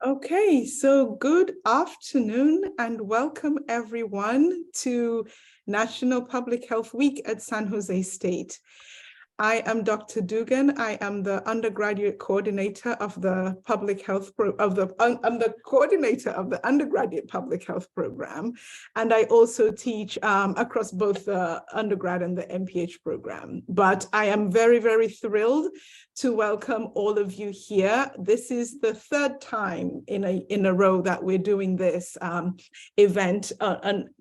Okay, so good afternoon and welcome everyone to National Public Health Week at San Jose State. I am Dr. Dugan. I am the undergraduate coordinator of the public health I'm the coordinator of the undergraduate public health program, and I also teach across both the undergrad and the NPH program. But I am very, very thrilled to welcome all of you here. This is the third time in a row that we're doing this event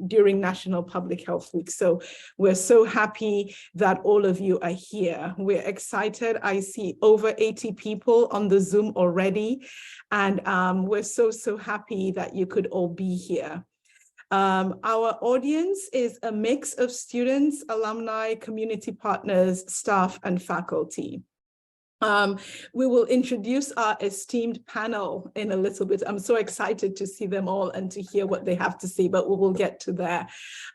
during National Public Health Week. So we're so happy that all of you are here. We're excited. I see over 80 people on the Zoom already, and we're so happy that you could all be here. Our audience is a mix of students, alumni, community partners, staff, and faculty. We will introduce our esteemed panel in a little bit. I'm so excited to see them all and to hear what they have to say, but we will get to there.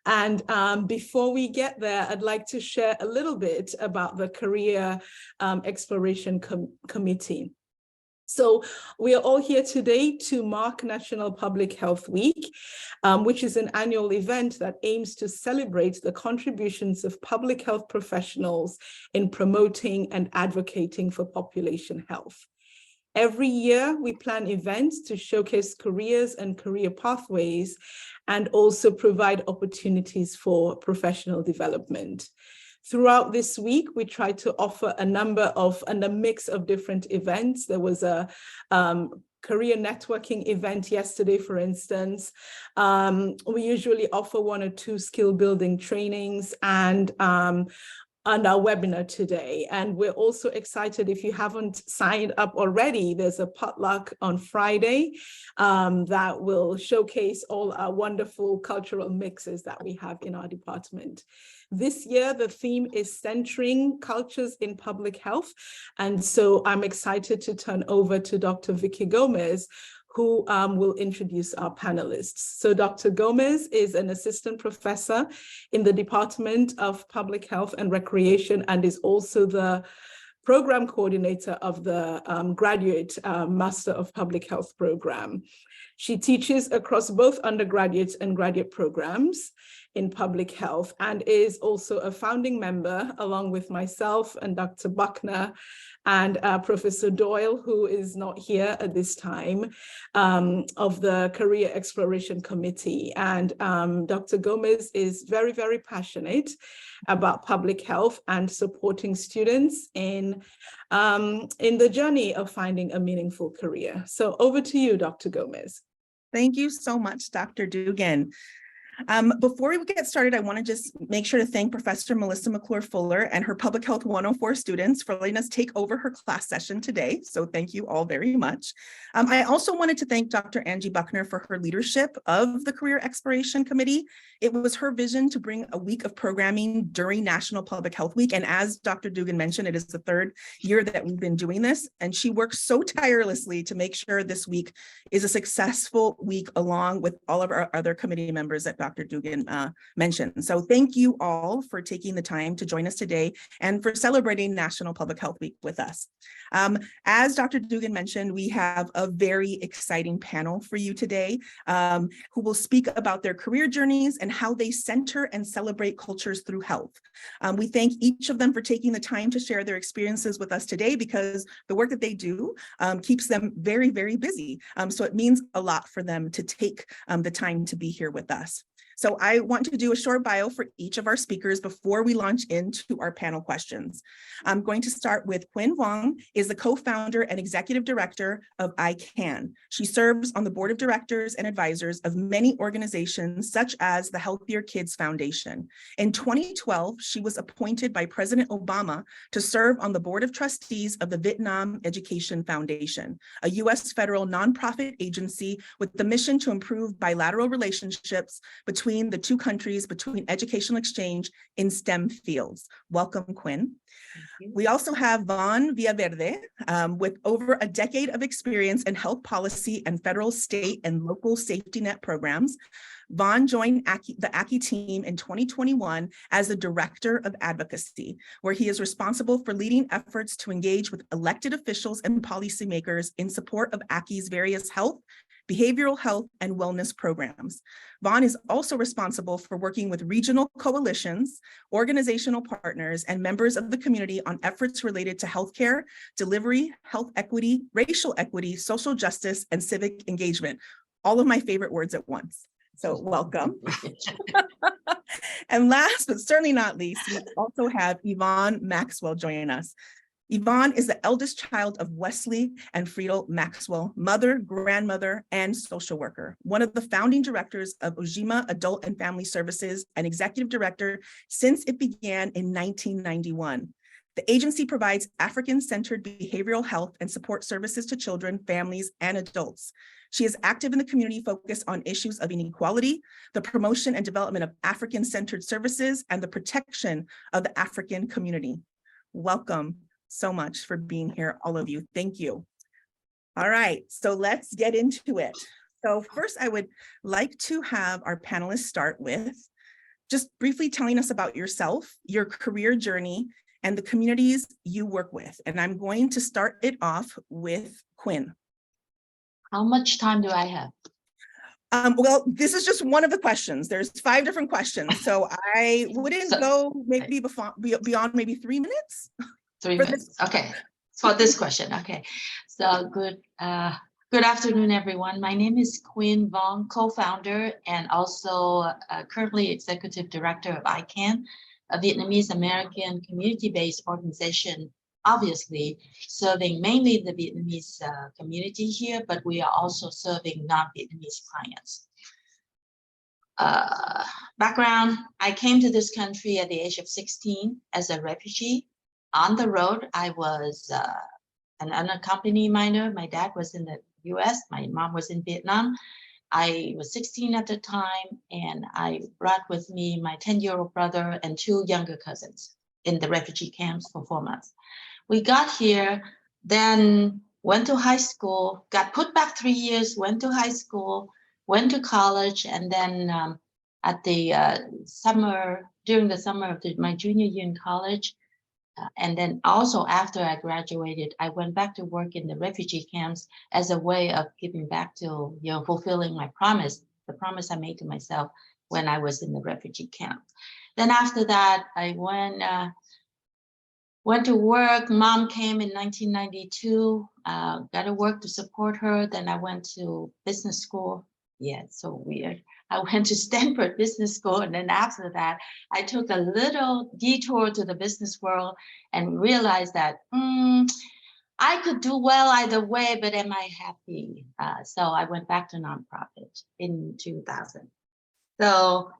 And before we get there, I'd like to share a little bit about the Career Exploration Committee. So we are all here today to mark National Public Health Week, which is an annual event that aims to celebrate the contributions of public health professionals in promoting and advocating for population health. Every year, we plan events to showcase careers and career pathways and also provide opportunities for professional development. Throughout this week, we tried to offer a mix of different events. There was a career networking event yesterday, for instance. We usually offer 1 or 2 skill building trainings and our webinar today. And we're also excited, if you haven't signed up already, there's a potluck on Friday that will showcase all our wonderful cultural mixes that we have in our department. This year, the theme is centering cultures in public health. And so I'm excited to turn over to Dr. Vicky Gomez, who will introduce our panelists. So Dr. Gomez is an assistant professor in the Department of Public Health and Recreation and is also the program coordinator of the graduate Master of Public Health program. She teaches across both undergraduate and graduate programs in public health and is also a founding member, along with myself and Dr. Buckner and Professor Doyle, who is not here at this time, of the Career Exploration Committee. And Dr. Gomez is very, very passionate about public health and supporting students in the journey of finding a meaningful career. So over to you, Dr. Gomez. Thank you so much, Dr. Dugan. Before we get started, I want to just make sure to thank Professor Melissa McClure-Fuller and her Public Health 104 students for letting us take over her class session today. So thank you all very much. I also wanted to thank Dr. Angie Buckner for her leadership of the Career Exploration Committee. It was her vision to bring a week of programming during National Public Health Week. And as Dr. Dugan mentioned, it is the 3rd year that we've been doing this. And she works so tirelessly to make sure this week is a successful week along with all of our other committee members that Dr. Dugan mentioned. So thank you all for taking the time to join us today and for celebrating National Public Health Week with us. As Dr. Dugan mentioned, we have a very exciting panel for you today who will speak about their career journeys and how they center and celebrate cultures through health. We thank each of them for taking the time to share their experiences with us today because the work that they do keeps them very, very busy. So it means a lot for them to take the time to be here with us. So I want to do a short bio for each of our speakers before we launch into our panel questions. I'm going to start with Quinn Wong, is the co-founder and executive director of ICANN. She serves on the board of directors and advisors of many organizations such as the Healthier Kids Foundation. In 2012, she was appointed by President Obama to serve on the board of trustees of the Vietnam Education Foundation, a U.S. federal nonprofit agency with the mission to improve bilateral relationships between the two countries, between educational exchange in STEM fields. Welcome, Quinn. We also have Vaughn Villaverde. With over a decade of experience in health policy and federal, state, and local safety net programs, Vaughn joined the ACCI team in 2021 as the Director of Advocacy, where he is responsible for leading efforts to engage with elected officials and policymakers in support of ACCI's various health, behavioral health, and wellness programs. Vaughn is also responsible for working with regional coalitions, organizational partners, and members of the community on efforts related to healthcare, delivery, health equity, racial equity, social justice, and civic engagement. All of my favorite words at once. So welcome. And last, but certainly not least, we also have Yvonne Maxwell joining us. Yvonne is the eldest child of Wesley and Friedel Maxwell, mother, grandmother, and social worker, one of the founding directors of Ojima Adult and Family Services and executive director since it began in 1991. The agency provides African-centered behavioral health and support services to children, families, and adults. She is active in the community focused on issues of inequality, the promotion and development of African-centered services, and the protection of the African community. Welcome so much for being here, all of you. Thank you. All right, so let's get into it. So first, I would like to have our panelists start with just briefly telling us about yourself, your career journey, and the communities you work with. And I'm going to start it off with Quinn. How much time do I have? Well, this is just one of the questions. There's 5 different questions. So I wouldn't go maybe beyond maybe 3 minutes. 3 minutes. Okay. For this question. Okay. So good afternoon, everyone. My name is Quinn Vong, co-founder and also currently executive director of ICANN, a Vietnamese American community-based organization, obviously serving mainly the Vietnamese community here, but we are also serving non-Vietnamese clients. Background, I came to this country at the age of 16 as a refugee. On the road, I was an unaccompanied minor. My dad was in the US, my mom was in Vietnam. I was 16 at the time, and I brought with me my 10-year-old brother and 2 younger cousins in the refugee camps for 4 months. We got here, then went to high school, got put back 3 years, went to high school, went to college, and then at the during the summer of my junior year in college, and then also after I graduated, I went back to work in the refugee camps as a way of giving back to, fulfilling my promise, the promise I made to myself when I was in the refugee camp. Then after that, I went to work. Mom came in 1992, got to work to support her. Then I went to business school. Yeah, it's so weird. I went to Stanford Business School, and then after that, I took a little detour to the business world and realized that I could do well either way, but am I happy? So I went back to nonprofit in 2000. So,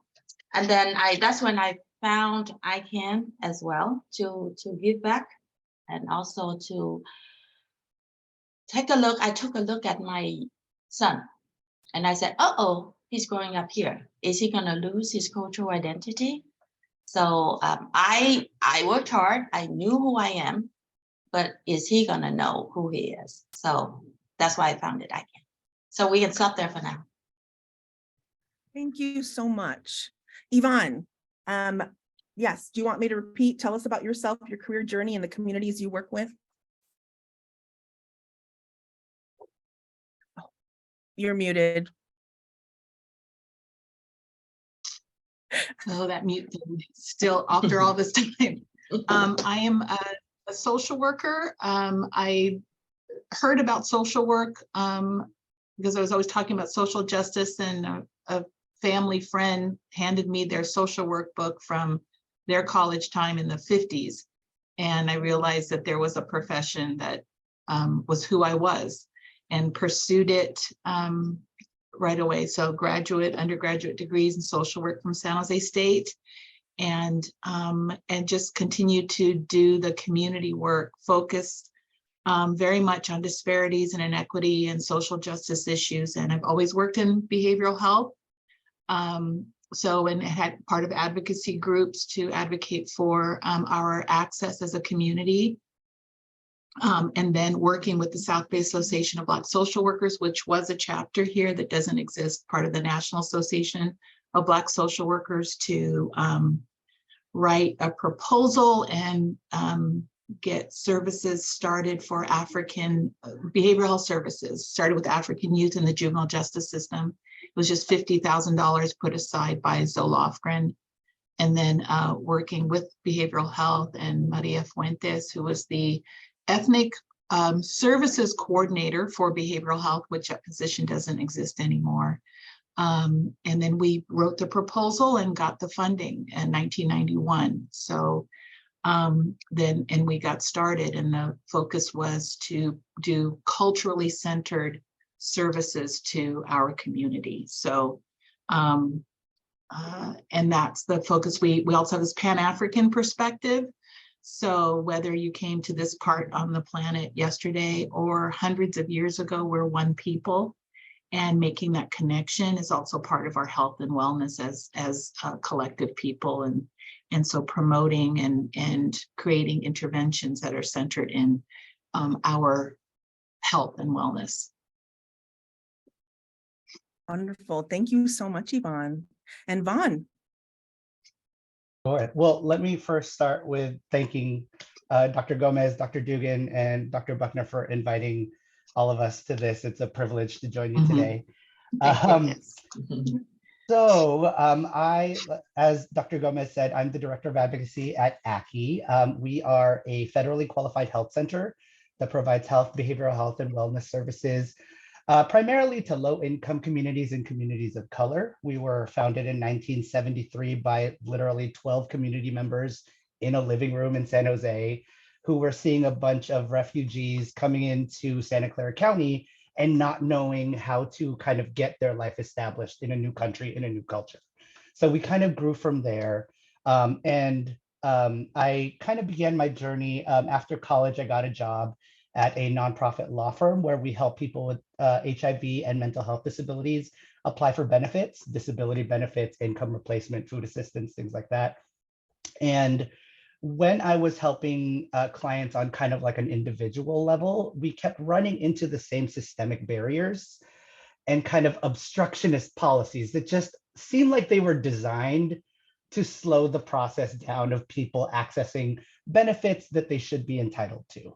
and then that's when I found ICANN as well to give back, and also to take a look. I took a look at my son, and I said, uh-oh, he's growing up here. Is he gonna lose his cultural identity? So I worked hard. I knew who I am, but is he gonna know who he is? So that's why I founded ICANN. So we can stop there for now. Thank you so much. Yvonne, yes, do you want me to repeat? Tell us about yourself, your career journey, and the communities you work with. Oh, you're muted. Oh, that mute thing still after all this time. I am a social worker. I heard about social work because I was always talking about social justice, and a family friend handed me their social work book from their college time in the 50s. And I realized that there was a profession that was who I was, and pursued it right away. So undergraduate degrees in social work from San Jose State, and just continue to do the community work, focused very much on disparities and inequity and social justice issues. And I've always worked in behavioral health. And had part of advocacy groups to advocate for our access as a community. And then working with the South Bay Association of Black Social Workers, which was a chapter here that doesn't exist, part of the National Association of Black Social Workers, to write a proposal and get services started for African behavioral health services, started with African youth in the juvenile justice system. It was just $50,000 put aside by Zoe Lofgren. And then working with behavioral health and Maria Fuentes, who was the ethnic services coordinator for behavioral health, which that position doesn't exist anymore. And then we wrote the proposal and got the funding in 1991. So then we got started, and the focus was to do culturally centered services to our community. So and that's the focus. We also have this Pan-African perspective. So whether you came to this part on the planet yesterday or hundreds of years ago, we're one people, and making that connection is also part of our health and wellness as collective people. And so promoting and creating interventions that are centered in our health and wellness. Wonderful. Thank you so much, Yvonne. And Vaughn. Sure. Well, let me first start with thanking Dr. Gomez, Dr. Dugan, and Dr. Buckner for inviting all of us to this. It's a privilege to join you today. So I, as Dr. Gomez said, I'm the Director of Advocacy at ACCI. We are a federally qualified health center that provides health, behavioral health, and wellness services primarily to low-income communities and communities of color. We were founded in 1973 by literally 12 community members in a living room in San Jose who were seeing a bunch of refugees coming into Santa Clara County and not knowing how to kind of get their life established in a new country, in a new culture. So we kind of grew from there. I kind of began my journey after college. I got a job at a nonprofit law firm where we help people with HIV and mental health disabilities apply for benefits, disability benefits, income replacement, food assistance, things like that. And when I was helping clients on kind of like an individual level, we kept running into the same systemic barriers and kind of obstructionist policies that just seemed like they were designed to slow the process down of people accessing benefits that they should be entitled to.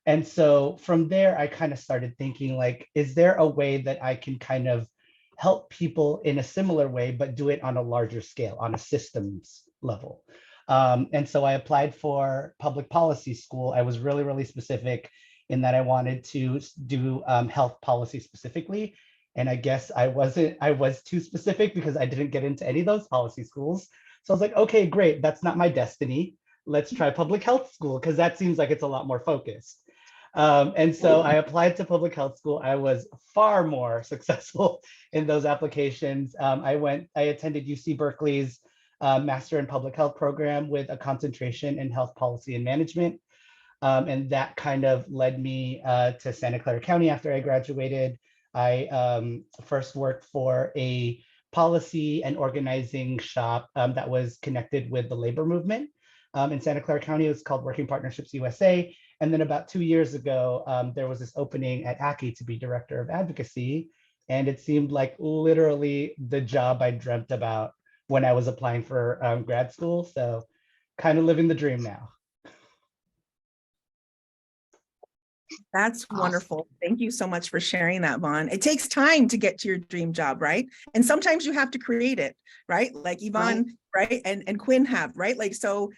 And so from there, I kind of started thinking like, is there a way that I can kind of help people in a similar way, but do it on a larger scale, on a systems level? And so I applied for public policy school. I was really, really specific in that I wanted to do health policy specifically. And I guess I was too specific because I didn't get into any of those policy schools. So I was like, okay, great, that's not my destiny. Let's try public health school because that seems like it's a lot more focused. And so I applied to public health school. I was far more successful in those applications. I attended UC Berkeley's Master in Public Health program with a concentration in health policy and management. And that kind of led me to Santa Clara County after I graduated. I first worked for a policy and organizing shop that was connected with the labor movement in Santa Clara County. It was called Working Partnerships USA. And then about 2 years ago, there was this opening at ACCI to be Director of Advocacy. And it seemed like literally the job I dreamt about when I was applying for grad school. So kind of living the dream now. That's wonderful. Thank you so much for sharing that, Vaughn. It takes time to get to your dream job, right? And sometimes you have to create it, right? Like Yvonne, right? And Quinn have, right? Like, so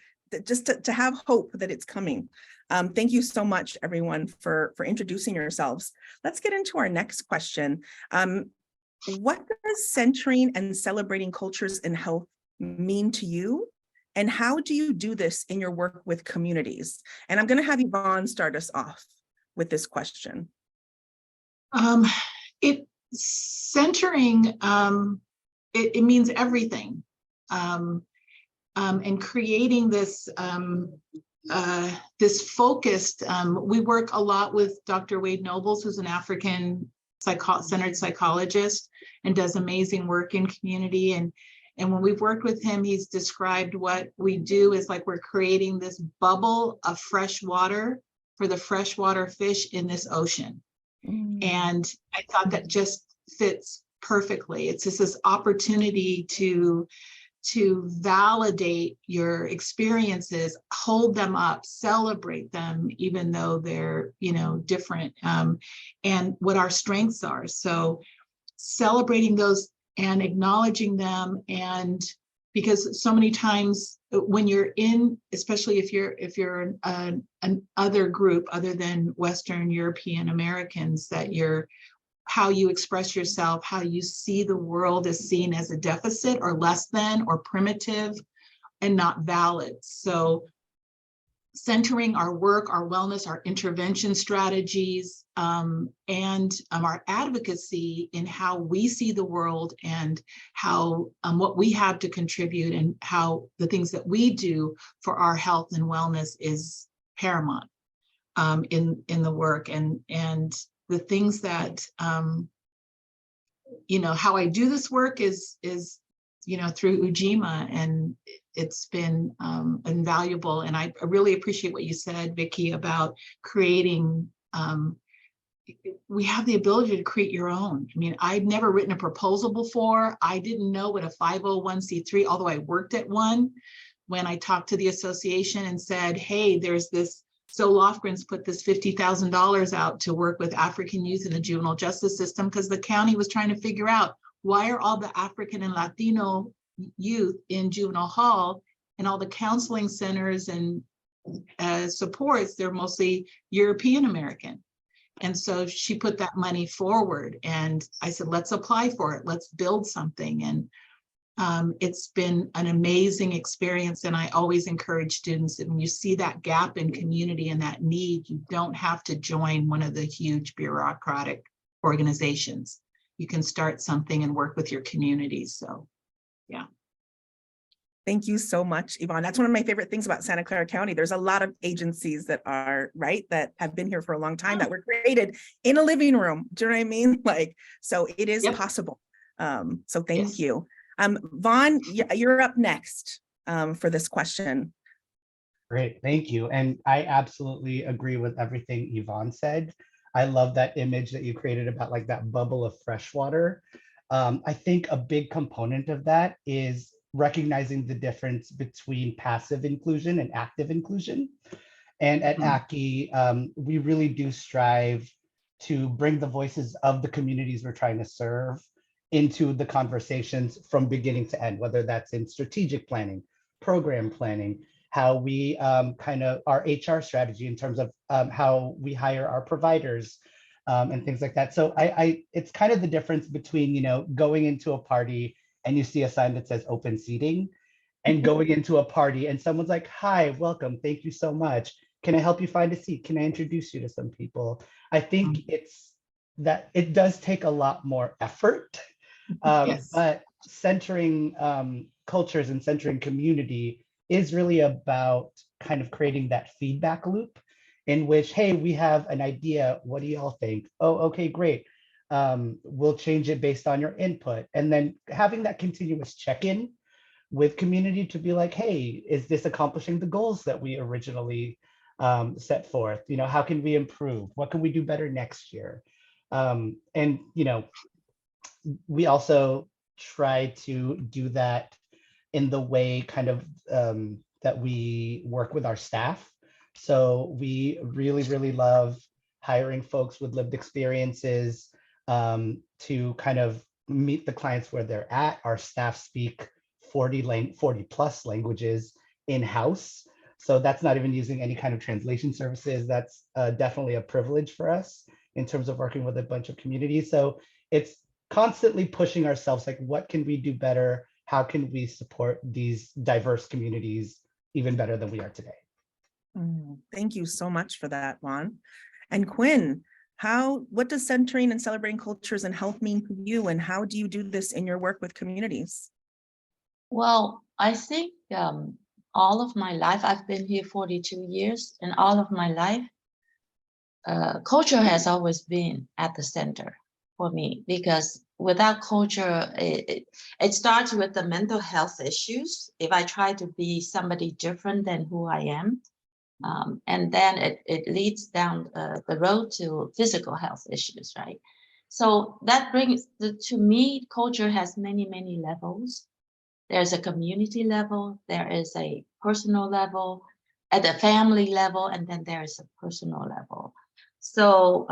just to have hope that it's coming. Thank you so much, everyone, for introducing yourselves. Let's get into our next question. What does centering and celebrating cultures in health mean to you? And how do you do this in your work with communities? And I'm going to have Yvonne start us off with this question. Centering, it means everything. And creating this this focused, we work a lot with Dr. Wade Nobles, who's an African centered psychologist and does amazing work in community. And when we've worked with him, he's described what we do is like we're creating this bubble of fresh water for the freshwater fish in this ocean. And I thought that just fits perfectly. It's just this opportunity to validate your experiences, hold them up, celebrate them, even though they're, different, and what our strengths are. So celebrating those and acknowledging them. And because so many times when you're in, especially if you're an other group other than Western European Americans, that how you express yourself, how you see the world is seen as a deficit or less than or primitive and not valid. So centering our work, our wellness, our intervention strategies, and our advocacy in how we see the world and how what we have to contribute and how the things that we do for our health and wellness is paramount in the work. And the things that, how I do this work is through Ujima, and it's been invaluable. And I really appreciate what you said, Vicki, about creating, we have the ability to create your own. I mean, I'd never written a proposal before. I didn't know what a 501c3, although I worked at one, when I talked to the association and said, hey, there's this, so Lofgren's put this $50,000 out to work with African youth in the juvenile justice system, because the county was trying to figure out, why are all the African and Latino youth in juvenile hall and all the counseling centers and supports, they're mostly European American. And so she put that money forward, and I said, let's apply for it. Let's build something. And it's been an amazing experience. And I always encourage students that when you see that gap in community and that need, you don't have to join one of the huge bureaucratic organizations. You can start something and work with your communities. So, yeah. Thank you so much, Yvonne. That's one of my favorite things about Santa Clara County. There's a lot of agencies that are that have been here for a long time, that were created in a living room. Do you know what I mean? So it is possible. So thank you. Vaughn, you're up next for this question. Great, thank you. And I absolutely agree with everything Yvonne said. I love that image that you created about that bubble of fresh water. I think a big component of that is recognizing the difference between passive inclusion and active inclusion. And at ACCI, we really do strive to bring the voices of the communities we're trying to serve into the conversations from beginning to end, whether that's in strategic planning, program planning, how we our HR strategy in terms of how we hire our providers and things like that. So it's kind of the difference between, going into a party and you see a sign that says open seating, and going into a party and someone's like, hi, welcome, thank you so much. Can I help you find a seat? Can I introduce you to some people? I think it's that it does take a lot more effort, but centering cultures and centering community is really about kind of creating that feedback loop in which, hey, we have an idea. What do y'all think? Oh, okay, great. We'll change it based on your input. And then having that continuous check-in with community to be like, hey, is this accomplishing the goals that we originally set forth? How can we improve? What can we do better next year? And, we also try to do that in the way that we work with our staff. So we really, really love hiring folks with lived experiences to kind of meet the clients where they're at. Our staff speak 40 plus languages in-house. So that's not even using any kind of translation services. That's definitely a privilege for us in terms of working with a bunch of communities. So it's constantly pushing ourselves, like, what can we do better? How can we support these diverse communities even better than we are today? Thank you so much for that, Juan. And Quinn, what does centering and celebrating cultures and health mean to you, and how do you do this in your work with communities? Well, I think all of my life, I've been here 42 years, and all of my life, culture has always been at the center for me, because without culture, it starts with the mental health issues. If I try to be somebody different than who I am, And then it leads down the road to physical health issues, right? So that brings, to me, culture has many, many levels. There's a community level, there is a personal level, at the family level, and then there is a personal level. So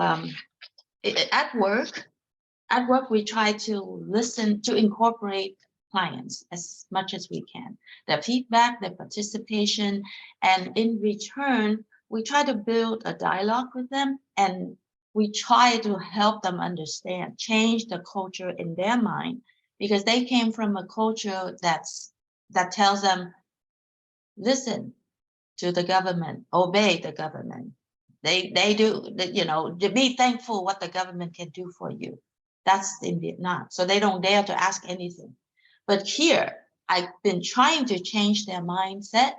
at work, we try to listen, to incorporate clients as much as we can, their feedback, their participation, and in return, we try to build a dialogue with them, and we try to help them understand, change the culture in their mind, because they came from a culture that tells them, listen to the government, obey the government. They do, you know, to be thankful what the government can do for you. That's in Vietnam. So they don't dare to ask anything. But here, I've been trying to change their mindset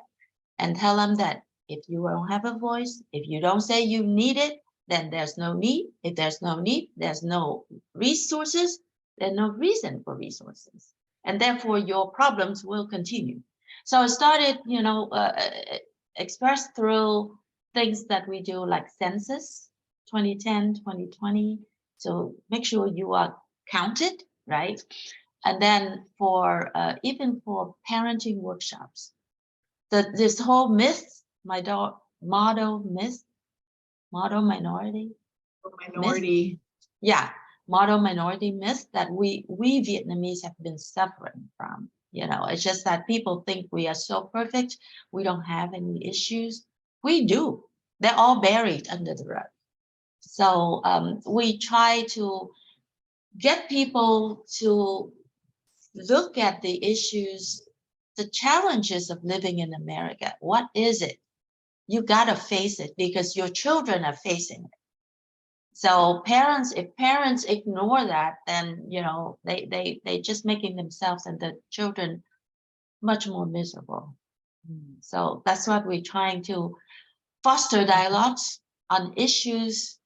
and tell them that if you don't have a voice, if you don't say you need it, then there's no need. If there's no need, there's no resources, there's no reason for resources. And therefore your problems will continue. So I started, you know, expressed through things that we do like census 2010, 2020. So make sure you are counted, right? And then for even for parenting workshops, this whole myth, model myth, model minority, Minority. yeah, model minority myth that we Vietnamese have been suffering from. You know, it's just that people think we are so perfect, we don't have any issues. We do. They're all buried under the rug. So we try to get people to look at the issues, the challenges of living in America. What is it? You gotta face it because your children are facing it. So parents, if parents ignore that, then you know they just making themselves and the children much more miserable. So that's what we're trying to foster dialogues on issues,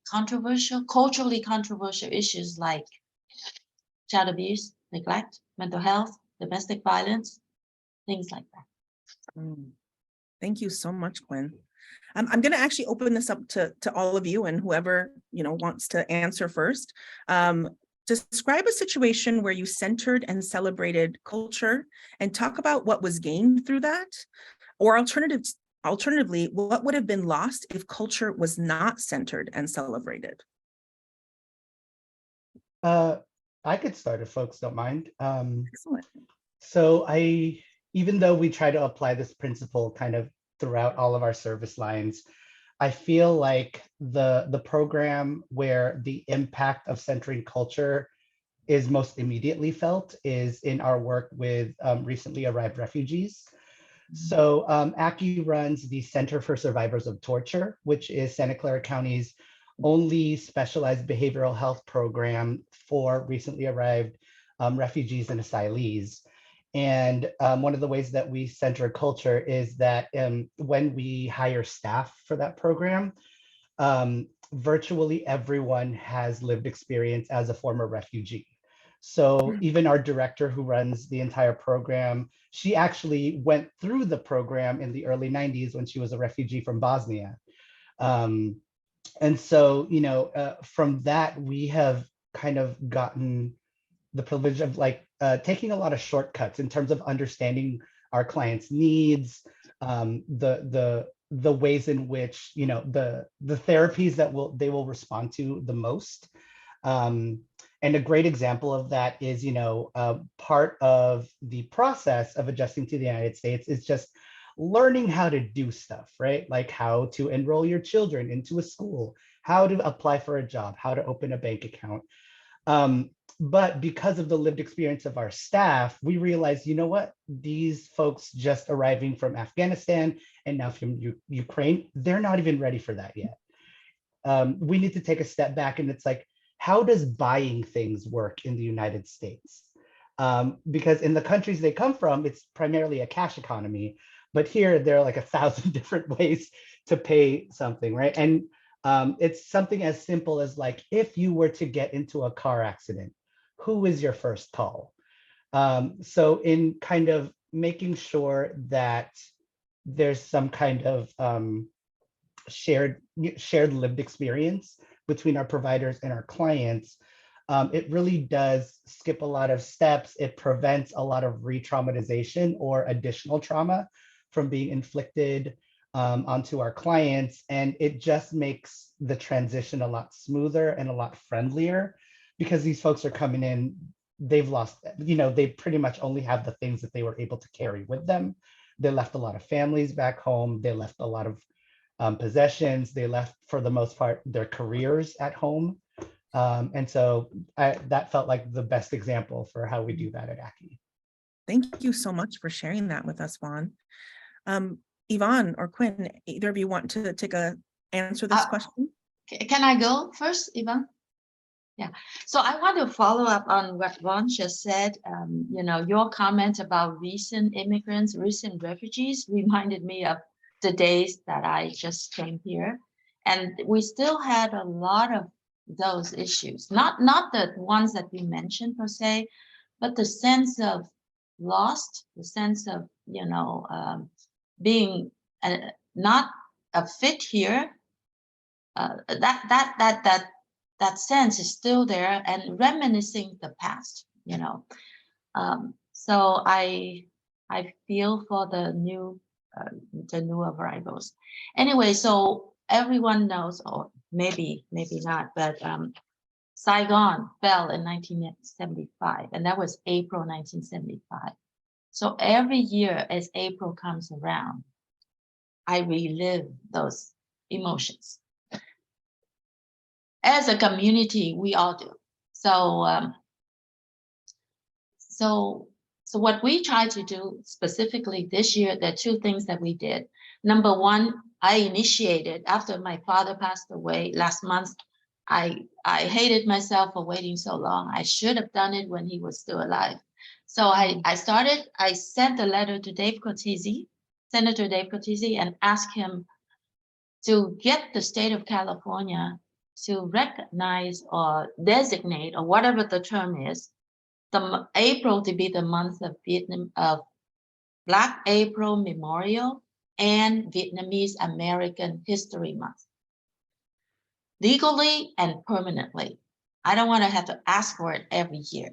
controversial, culturally controversial issues like child abuse, neglect, mental health, domestic violence, things like that. Thank you so much, Gwen. I'm going to actually open this up to all of you and whoever, you know, wants to answer first. Describe a situation where you centered and celebrated culture and talk about what was gained through that, or alternatively, what would have been lost if culture was not centered and celebrated. I could start if folks don't mind. Excellent. So even though we try to apply this principle kind of throughout all of our service lines, I feel like the program where the impact of centering culture is most immediately felt is in our work with recently arrived refugees. So ACCI runs the Center for Survivors of Torture, which is Santa Clara County's only specialized behavioral health program for recently arrived refugees and asylees. And one of the ways that we center culture is that when we hire staff for that program, virtually everyone has lived experience as a former refugee. So even our director who runs the entire program, she actually went through the program in the early 90s when she was a refugee from Bosnia. And so, you know, from that, we have kind of gotten the privilege of like taking a lot of shortcuts in terms of understanding our clients' needs, the ways in which, you know, the therapies that they will respond to the most. And a great example of that is, you know, part of the process of adjusting to the United States is just learning how to do stuff, right? Like how to enroll your children into a school, how to apply for a job, how to open a bank account. But because of the lived experience of our staff, we realized, you know what, these folks just arriving from Afghanistan and now from Ukraine, they're not even ready for that yet. We need to take a step back, and it's like, how does buying things work in the United States? Because in the countries they come from, it's primarily a cash economy, but here there are like 1,000 different ways to pay something, right? And it's something as simple as like, if you were to get into a car accident, who is your first call? So in kind of making sure that there's some kind of shared lived experience between our providers and our clients, it really does skip a lot of steps. It prevents a lot of re-traumatization or additional trauma from being inflicted onto our clients. And it just makes the transition a lot smoother and a lot friendlier, because these folks are coming in, they've lost, they pretty much only have the things that they were able to carry with them. They left a lot of families back home. They left a lot of possessions. They left, for the most part, their careers at home. And so that felt like the best example for how we do that at ACCI. Thank you so much for sharing that with us, Vaughn. Yvonne or Quinn, either of you want to answer this question? Can I go first, Yvonne? Yeah, so I want to follow up on what Vaughn just said. Your comment about recent immigrants, recent refugees reminded me of the days that I just came here. And we still had a lot of those issues, not the ones that we mentioned per se, but the sense of lost, the sense of, being not a fit here. That sense is still there and reminiscing the past, So I feel for the new arrivals. Anyway, so everyone knows, or maybe not, but Saigon fell in 1975, and that was April 1975. So every year as April comes around, I relive those emotions. As a community, we all do. So, so what we try to do specifically this year, there are two things that we did. Number one, I initiated after my father passed away last month. I hated myself for waiting so long. I should have done it when he was still alive. So I sent a letter to Senator Dave Cortese, and asked him to get the state of California to recognize or designate, or whatever the term is, the April to be the month of Black April Memorial and Vietnamese American History Month. Legally and permanently. I don't want to have to ask for it every year.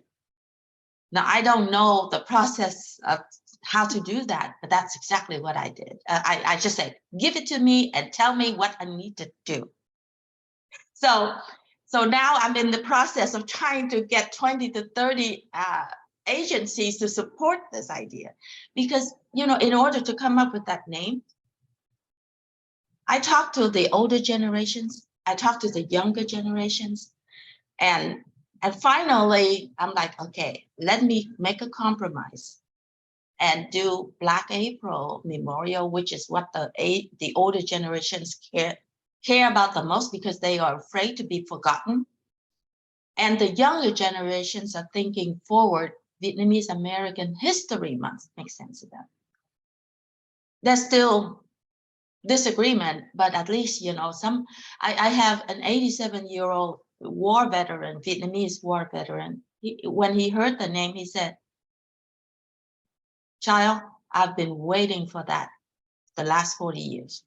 Now, I don't know the process of how to do that, but that's exactly what I did. I just said, give it to me and tell me what I need to do. So now I'm in the process of trying to get 20 to 30 agencies to support this idea, because, in order to come up with that name, I talked to the older generations, I talked to the younger generations, and finally, I'm like, okay, let me make a compromise and do Black April Memorial, which is what the older generations care about the most, because they are afraid to be forgotten. And the younger generations are thinking forward, Vietnamese American History Month makes sense to them. There's still disagreement, but at least, I have an 87-year-old war veteran, Vietnamese war veteran. When he heard the name, he said, "Child, I've been waiting for that the last 40 years.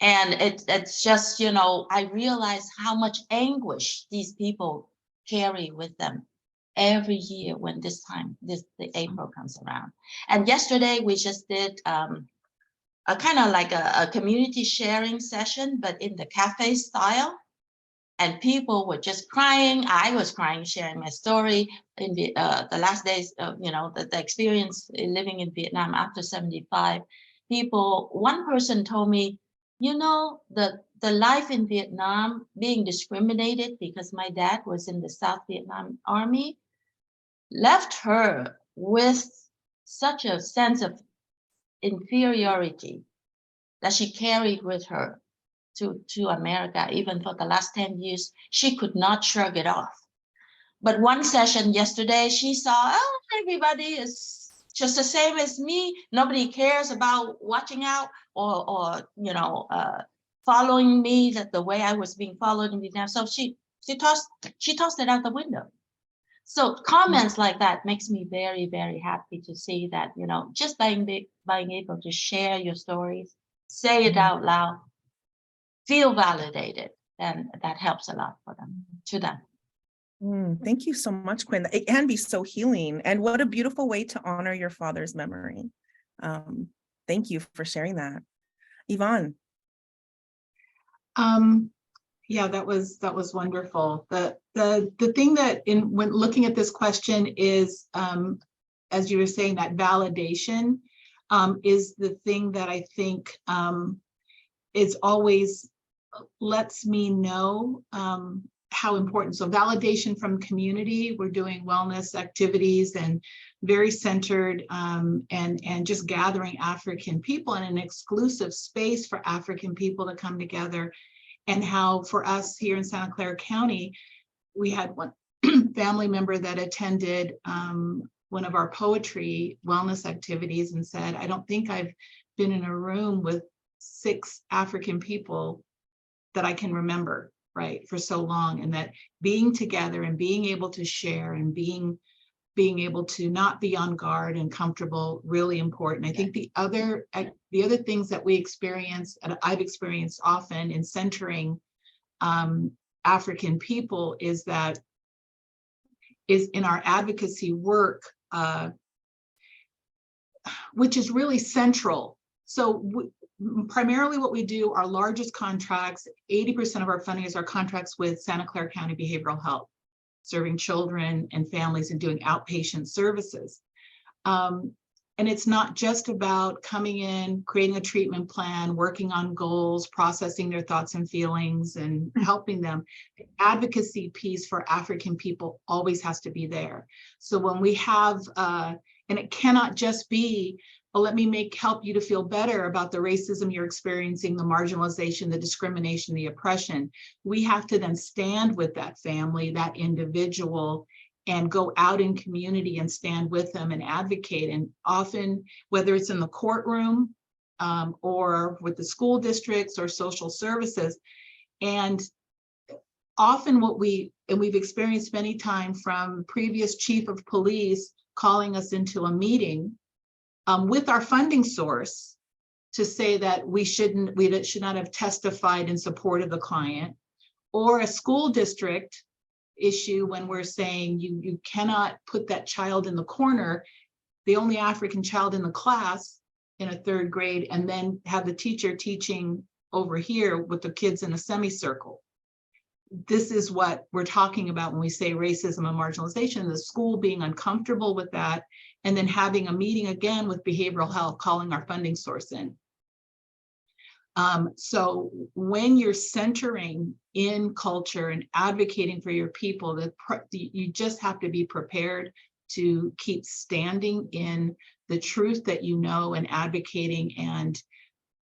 And it's just, I realize how much anguish these people carry with them every year when the April comes around. And yesterday we just did a kind of like a community sharing session, but in the cafe style. And people were just crying. I was crying, sharing my story in the last days of, the experience in living in Vietnam after 75. One person told me, the life in Vietnam, being discriminated because my dad was in the South Vietnam Army, left her with such a sense of inferiority that she carried with her to America. Even for the last 10 years, she could not shrug it off. But one session yesterday, she saw, everybody is just the same as me. Nobody cares about watching out or following me the way I was being followed in Vietnam. So she tossed it out the window. So comments like that makes me very, very happy to see that, you know, just being able to share your stories, say it out loud, feel validated, and that helps a lot for them, to them. Thank you so much, Quinn. It can be so healing, and what a beautiful way to honor your father's memory. Thank you for sharing that. Yvonne. Yeah, that was wonderful. The thing that when looking at this question is, as you were saying, that validation is the thing that I think is always lets me know how important. So validation from community, we're doing wellness activities and very centered and just gathering African people in an exclusive space for African people to come together. And how for us here in Santa Clara County, we had one family member that attended one of our poetry wellness activities and said, I don't think I've been in a room with 6 African people that I can remember, right, for so long. And that being together and being able to share and being able to not be on guard and comfortable, really important. I think the other things that we experience, and I've experienced often in centering African people, is in our advocacy work, which is really central. So primarily what we do, our largest contracts, 80% of our funding is our contracts with Santa Clara County Behavioral Health, serving children and families and doing outpatient services. And it's not just about coming in, creating a treatment plan, working on goals, processing their thoughts and feelings and helping them. The advocacy piece for African people always has to be there. So when we have, and it cannot just be, well, let me help you to feel better about the racism you're experiencing, the marginalization, the discrimination, the oppression. We have to then stand with that family, that individual, and go out in community and stand with them and advocate. And often, whether it's in the courtroom or with the school districts or social services, and often we've experienced many times from previous chief of police calling us into a meeting with our funding source to say that we should not have testified in support of the client, or a school district issue when we're saying you cannot put that child in the corner, the only African child in the class in a 3rd grade, and then have the teacher teaching over here with the kids in a semicircle. This is what we're talking about when we say racism and marginalization, the school being uncomfortable with that, and then having a meeting again with behavioral health, calling our funding source in. So when you're centering in culture and advocating for your people, you just have to be prepared to keep standing in the truth that you know and advocating. And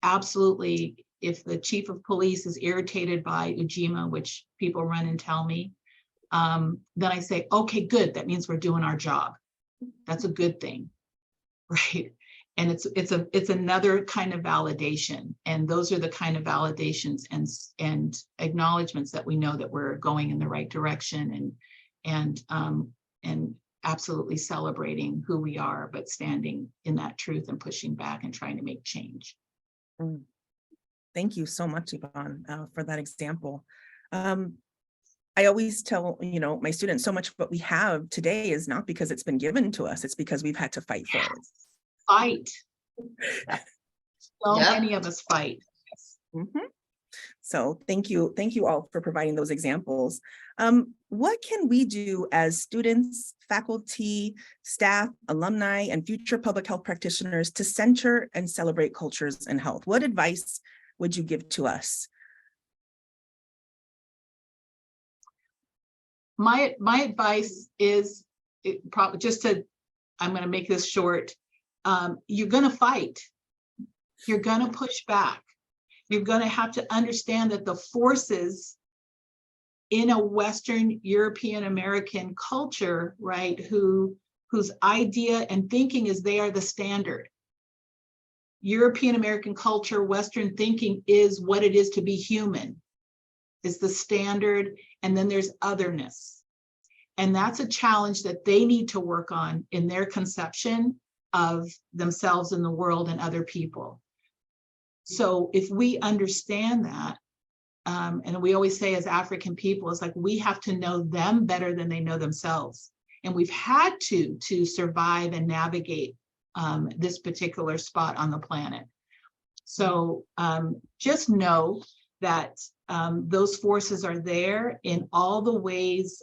absolutely, if the chief of police is irritated by Ujima, which people run and tell me, then I say, okay, good. That means we're doing our job. That's a good thing, right? And it's another kind of validation, and those are the kind of validations and acknowledgments that we know that we're going in the right direction, and absolutely celebrating who we are, but standing in that truth and pushing back and trying to make change. Thank you so much, Yvonne, for that example. I always tell my students, so much of what we have today is not because it's been given to us; it's because we've had to fight for it. Fight. So many of us fight. So thank you all for providing those examples. What can we do as students, faculty, staff, alumni, and future public health practitioners to center and celebrate cultures and health? What advice would you give to us? My advice is I'm going to make this short. You're going to fight. You're going to push back. You're going to have to understand that the forces in a Western European American culture, right, whose idea and thinking is they are the standard. European American culture, Western thinking is what it is to be human, is the standard, and then there's otherness. And that's a challenge that they need to work on in their conception of themselves in the world and other people. So if we understand that, and we always say as African people, it's like we have to know them better than they know themselves. And we've had to survive and navigate this particular spot on the planet. So just know that those forces are there in all the ways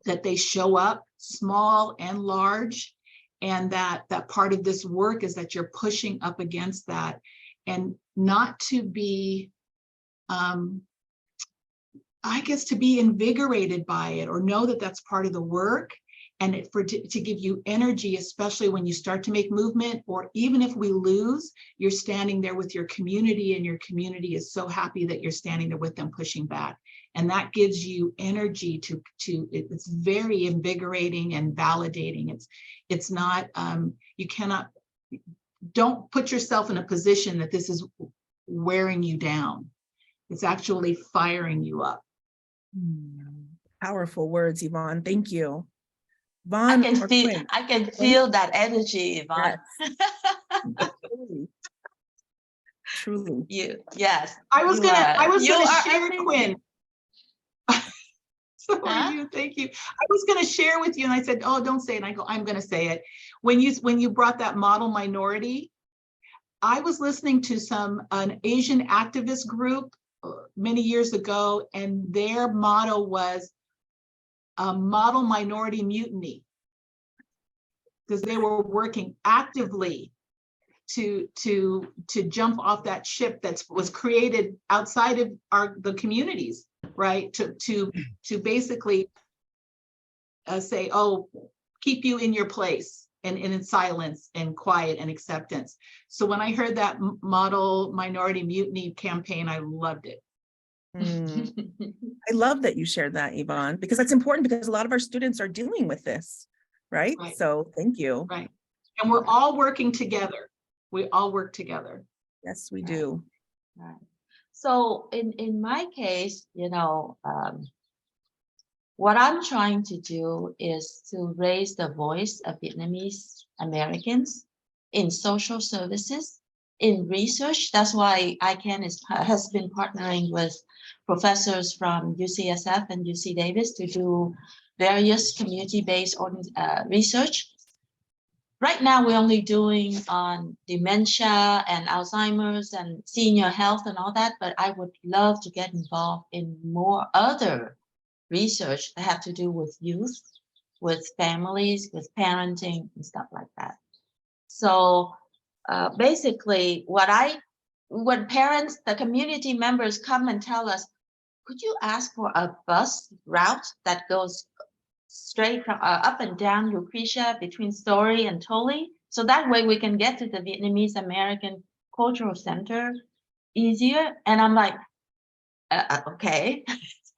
that they show up, small and large, and that part of this work is that you're pushing up against that, and not to be, I guess, to be invigorated by it, or know that that's part of the work, and to give you energy, especially when you start to make movement, or even if we lose, you're standing there with your community, and your community is so happy that you're standing there with them pushing back. And that gives you energy it's very invigorating and validating. It's not, you cannot, don't put yourself in a position that this is wearing you down. It's actually firing you up. Powerful words, Yvonne. Thank you. Vaughn or Quinn? I can feel that energy, Yvonne. Yes. Truly. Yes. I was gonna share, amazing. Quinn. So are you, thank you. I was gonna share with you, and I said, oh, don't say it. And I go, I'm gonna say it. When you brought that model minority, I was listening to an Asian activist group many years ago, and their motto was model minority mutiny, because they were working actively to jump off that ship that was created outside of the communities, right? To basically say, oh, keep you in your place and in silence and quiet and acceptance. So when I heard that model minority mutiny campaign, I loved it. I love that you shared that, Yvonne, because that's important, because a lot of our students are dealing with this, right? So thank you. Right. And we're all working together. We all work together. Yes, we do. Right. So in my case, what I'm trying to do is to raise the voice of Vietnamese Americans in social services, in research. That's why ICANN has been partnering with professors from UCSF and UC Davis to do various community-based research. Right now, we're only doing on dementia and Alzheimer's and senior health and all that, but I would love to get involved in more other research that have to do with youth, with families, with parenting and stuff like that. So basically, when parents, the community members come and tell us, could you ask for a bus route that goes straight from up and down Lucretia between Story and Tully, so that way we can get to the Vietnamese American Cultural Center easier? And I'm like, okay.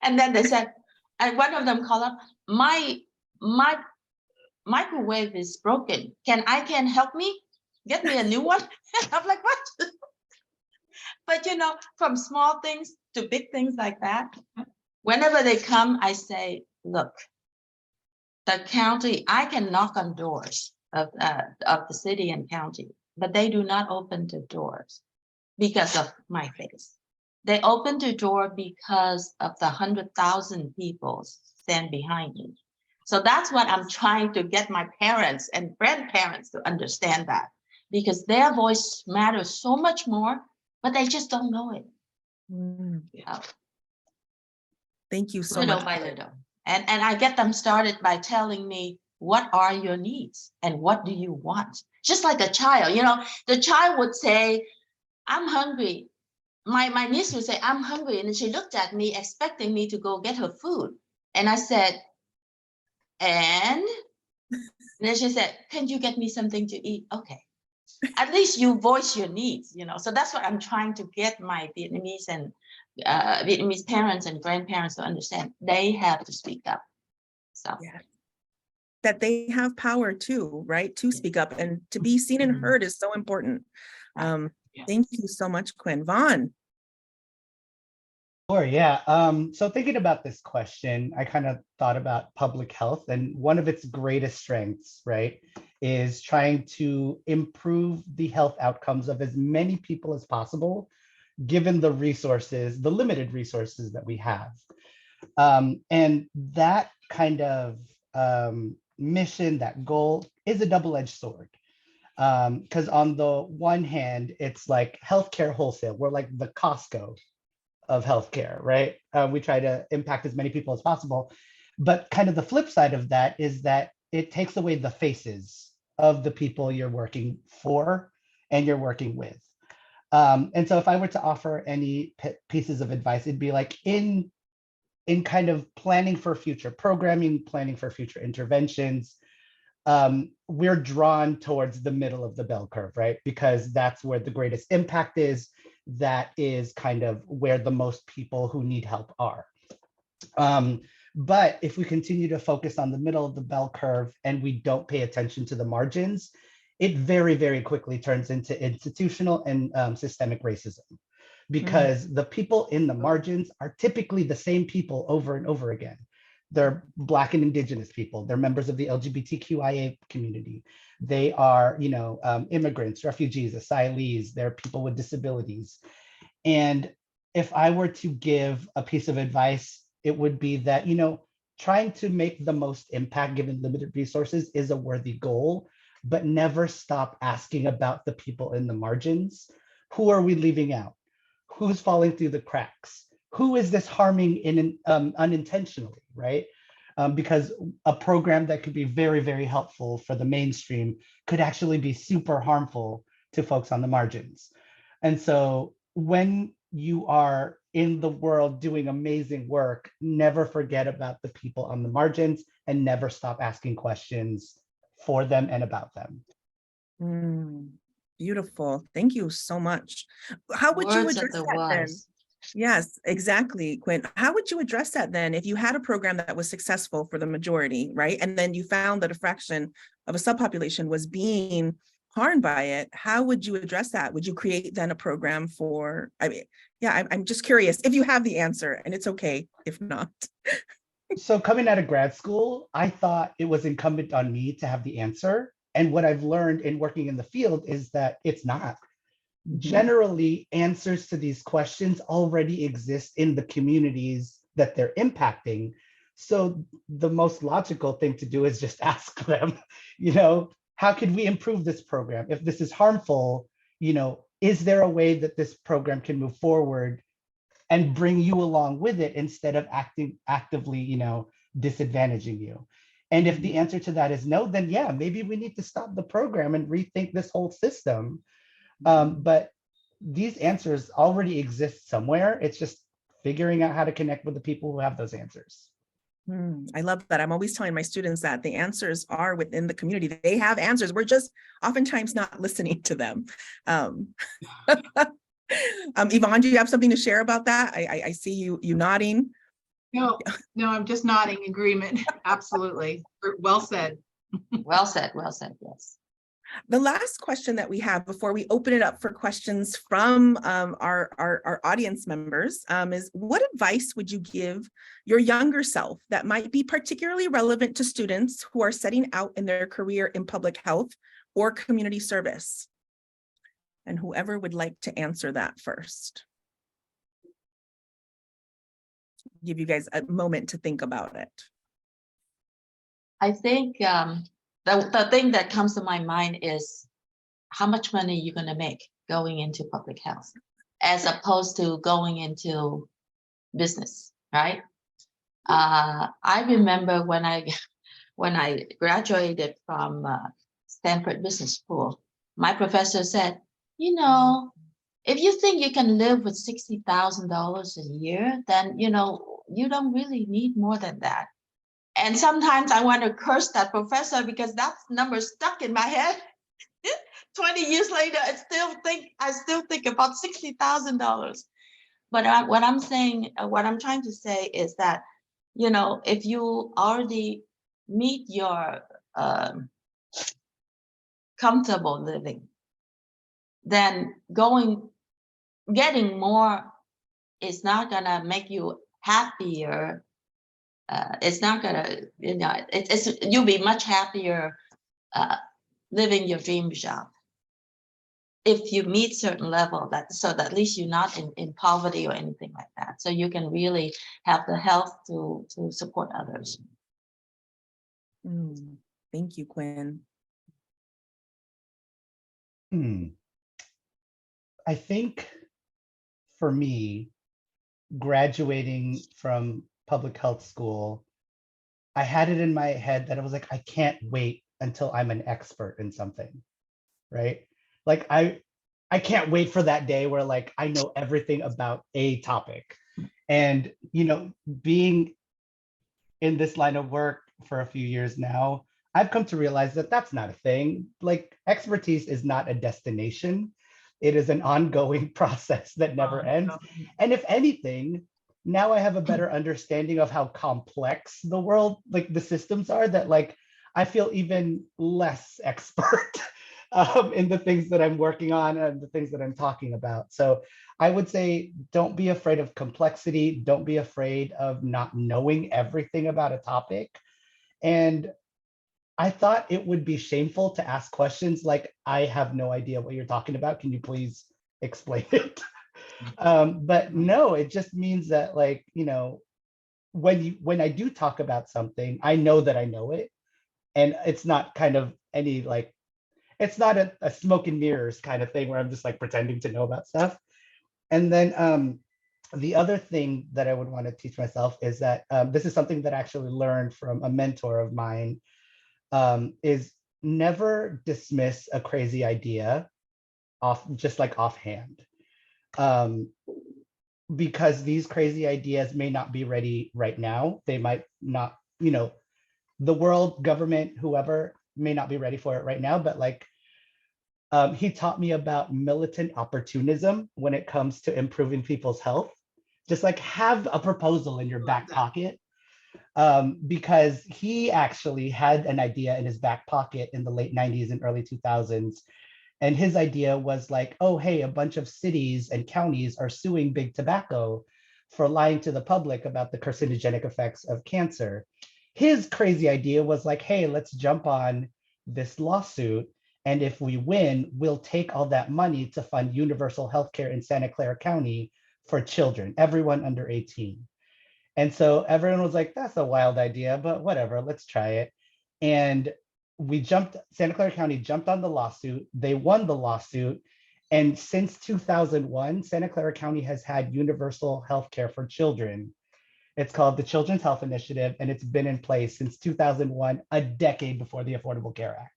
And then they said, and one of them called up, my microwave is broken. Can help me? Get me a new one? I'm like, what? But from small things to big things like that, whenever they come, I say, look, the county, I can knock on doors of the city and county, but they do not open the doors because of my face. They open the door because of the 100,000 people stand behind me. So that's what I'm trying to get my parents and grandparents to understand, that because their voice matters so much more, but they just don't know it. Thank you so little much. by little. And I get them started by telling me, what are your needs and what do you want? Just like a child, the child would say, I'm hungry. My niece would say, I'm hungry. And then she looked at me expecting me to go get her food. And I said, and then she said, can you get me something to eat? Okay. At least you voice your needs, So that's what I'm trying to get my Vietnamese and Vietnamese parents and grandparents to understand. They have to speak up. So yeah. That they have power too, right? To speak up, and to be seen and heard is so important. Thank you so much, Quinn. Vaughn. Sure, yeah. So thinking about this question, I kind of thought about public health, and one of its greatest strengths, right, is trying to improve the health outcomes of as many people as possible, given the resources, the limited resources that we have. And that kind of mission, that goal is a double-edged sword. Because on the one hand, it's like healthcare wholesale. We're like the Costco of healthcare, right? We try to impact as many people as possible. But kind of the flip side of that is that it takes away the faces of the people you're working for and you're working with. And so if I were to offer any pieces of advice, it'd be like in kind of planning for future programming, planning for future interventions, we're drawn towards the middle of the bell curve, right? Because that's where the greatest impact is. That is kind of where the most people who need help are. But if we continue to focus on the middle of the bell curve and we don't pay attention to the margins, it very, very quickly turns into institutional and systemic racism. Because the people in the margins are typically the same people over and over again. They're Black and Indigenous people. They're members of the LGBTQIA community. They are, immigrants, refugees, asylees. They're people with disabilities. And if I were to give a piece of advice, it would be that, trying to make the most impact given limited resources is a worthy goal, but never stop asking about the people in the margins. Who are we leaving out? Who's falling through the cracks? Who is this harming unintentionally, right? Because a program that could be very, very helpful for the mainstream could actually be super harmful to folks on the margins. And so when you are in the world doing amazing work, never forget about the people on the margins and never stop asking questions for them and about them. Beautiful. Thank you so much. How would you Words of address the that then? wise. Yes, exactly, Quinn. How would you address that then if you had a program that was successful for the majority, right? And then you found that a fraction of a subpopulation was being harmed by it. How would you address that? Would you create then a program for, I'm just curious if you have the answer, and it's okay if not. So coming out of grad school, I thought it was incumbent on me to have the answer. And what I've learned in working in the field is that it's not. Generally, answers to these questions already exist in the communities that they're impacting. So the most logical thing to do is just ask them, how could we improve this program? If this is harmful, is there a way that this program can move forward and bring you along with it instead of actively, disadvantaging you? And if the answer to that is no, then yeah, maybe we need to stop the program and rethink this whole system. But these answers already exist somewhere. It's just figuring out how to connect with the people who have those answers. I love that. I'm always telling my students that the answers are within the community. They have answers. We're just oftentimes not listening to them. Yvonne, do you have something to share about that? I see you nodding. No, I'm just nodding agreement. Absolutely. Well said. Well said, yes. The last question that we have before we open it up for questions from our audience members is, what advice would you give your younger self that might be particularly relevant to students who are setting out in their career in public health or community service? And whoever would like to answer that first. Give you guys a moment to think about it. I think the thing that comes to my mind is how much money you're going to make going into public health, as opposed to going into business, right? I remember when I graduated from Stanford Business School, my professor said, if you think you can live with $60,000 a year, then, you don't really need more than that. And sometimes I want to curse that professor because that number stuck in my head. 20 years later, I still think about $60,000. But what I'm trying to say is that, if you already meet your comfortable living, then getting more it's not gonna make you happier. It's not gonna, you'll be much happier living your dream job if you meet certain level, so that at least you're not in poverty or anything like that. So you can really have the health to support others. Thank you, Quinn. I think for me, graduating from public health school, I had it in my head that I was like, I can't wait until I'm an expert in something, right? Like I can't wait for that day where like I know everything about a topic. And being in this line of work for a few years now, I've come to realize that that's not a thing. Like expertise is not a destination. It is an ongoing process that never ends. And if anything, now I have a better understanding of how complex the world, like the systems are, that like I feel even less expert in the things that I'm working on and the things that I'm talking about. So I would say, don't be afraid of complexity. Don't be afraid of not knowing everything about a topic. And I thought it would be shameful to ask questions like, I have no idea what you're talking about. Can you please explain it? But no, it just means that like, when I do talk about something, I know that I know it. And it's not kind of any like, it's not a smoke and mirrors kind of thing where I'm just like pretending to know about stuff. And then the other thing that I would want to teach myself is that this is something that I actually learned from a mentor of mine, is never dismiss a crazy idea just like offhand. Because these crazy ideas may not be ready right now. They might not, the world, government, whoever may not be ready for it right now, but like he taught me about militant opportunism when it comes to improving people's health. Just like have a proposal in your back pocket, because he actually had an idea in his back pocket in the late 90s and early 2000s. And his idea was like, oh, hey, a bunch of cities and counties are suing big tobacco for lying to the public about the carcinogenic effects of cancer. His crazy idea was like, hey, let's jump on this lawsuit. And if we win, we'll take all that money to fund universal healthcare in Santa Clara County for children, everyone under 18. And so everyone was like, that's a wild idea, but whatever, let's try it. And Santa Clara County jumped on the lawsuit. They won the lawsuit. And since 2001, Santa Clara County has had universal healthcare for children. It's called the Children's Health Initiative, and it's been in place since 2001, a decade before the Affordable Care Act.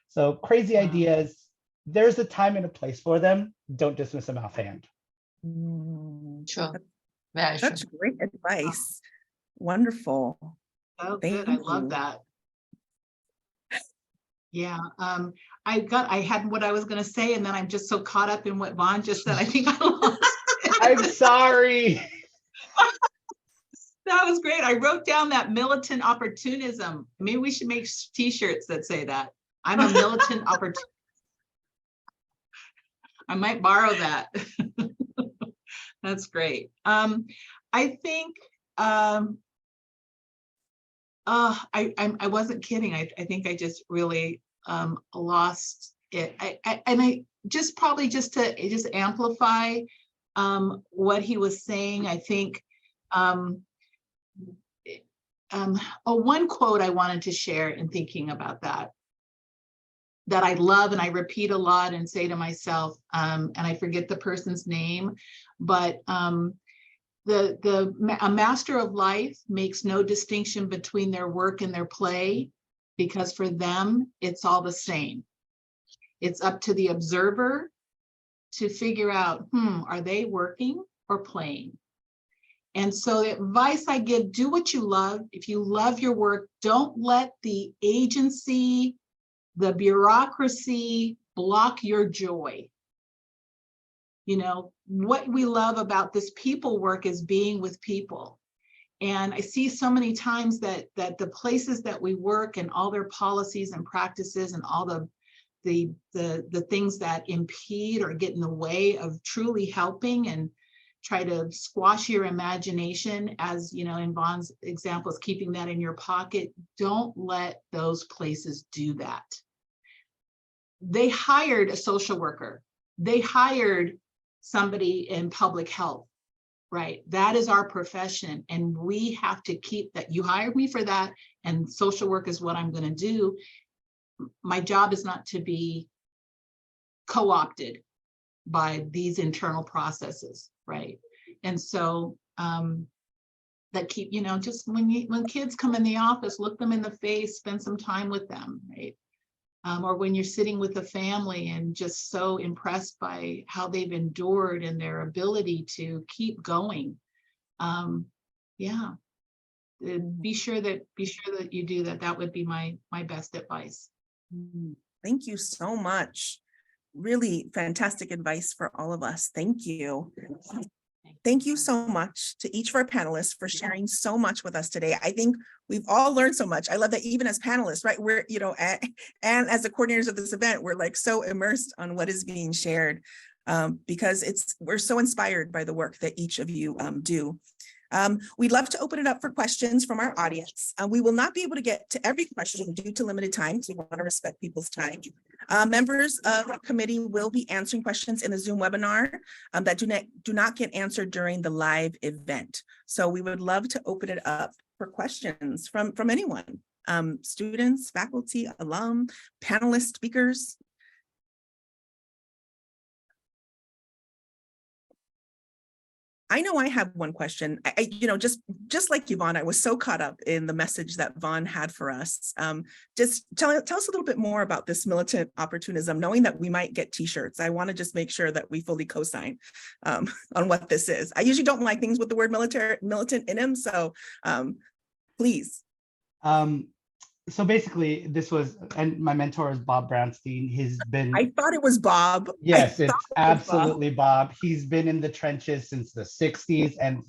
So crazy ideas, there's a time and a place for them. Don't dismiss them offhand. Sure. Such great advice. Wonderful. Oh, Thank good. I love you. that. Yeah. I had what I was going to say, and then I'm just so caught up in what Vaughn just said. I think I lost it. I'm sorry. That was great. I wrote down that militant opportunism. Maybe we should make t-shirts that say that. I'm a militant opportunist. I might borrow that. That's great. I think I wasn't kidding. I think I just really lost it. I just probably just to amplify what he was saying. I think one quote I wanted to share in thinking about that I love and I repeat a lot and say to myself, and I forget the person's name, but a master of life makes no distinction between their work and their play, because for them, it's all the same. It's up to the observer to figure out, are they working or playing? And so the advice I give, do what you love. If you love your work, don't let the agency, the bureaucracy block your joy. What we love about this people work is being with people. And I see so many times that the places that we work and all their policies and practices and all the things that impede or get in the way of truly helping and try to squash your imagination, as you know, in Vaughn's examples, keeping that in your pocket. Don't let those places do that. They hired a social worker. They hired somebody in public health, right? That is our profession, and we have to keep that. You hired me for that, and social work is what I'm going to do. My job is not to be co-opted by these internal processes, right? And so that keep, you know, just when kids come in the office, look them in the face, spend some time with them, right? Or when you're sitting with a family and just so impressed by how they've endured and their ability to keep going. Yeah, be sure that you do that. That would be my best advice. Thank you so much. Really fantastic advice for all of us. Thank you. Thank you so much to each of our panelists for sharing so much with us today. I think we've all learned so much. I love that even as panelists, right? We're, you know, and as the coordinators of this event, we're like so immersed on what is being shared because we're so inspired by the work that each of you do. We'd love to open it up for questions from our audience. We will not be able to get to every question due to limited time, so we want to respect people's time. Members of the committee will be answering questions in the Zoom webinar that do not get answered during the live event. So we would love to open it up for questions from anyone, students, faculty, alum, panelists, speakers. I know I have one question. You know, just like Yvonne, I was so caught up in the message that Vaughn had for us. Just tell us a little bit more about this militant opportunism, knowing that we might get t-shirts. I want to just make sure that we fully co-sign on what this is. I usually don't like things with the word militant in them, so please. So basically this was, and my mentor is Bob Brownstein. He's been— I thought it was Bob. Yes, it's absolutely Bob. He's been in the trenches since the 60s, and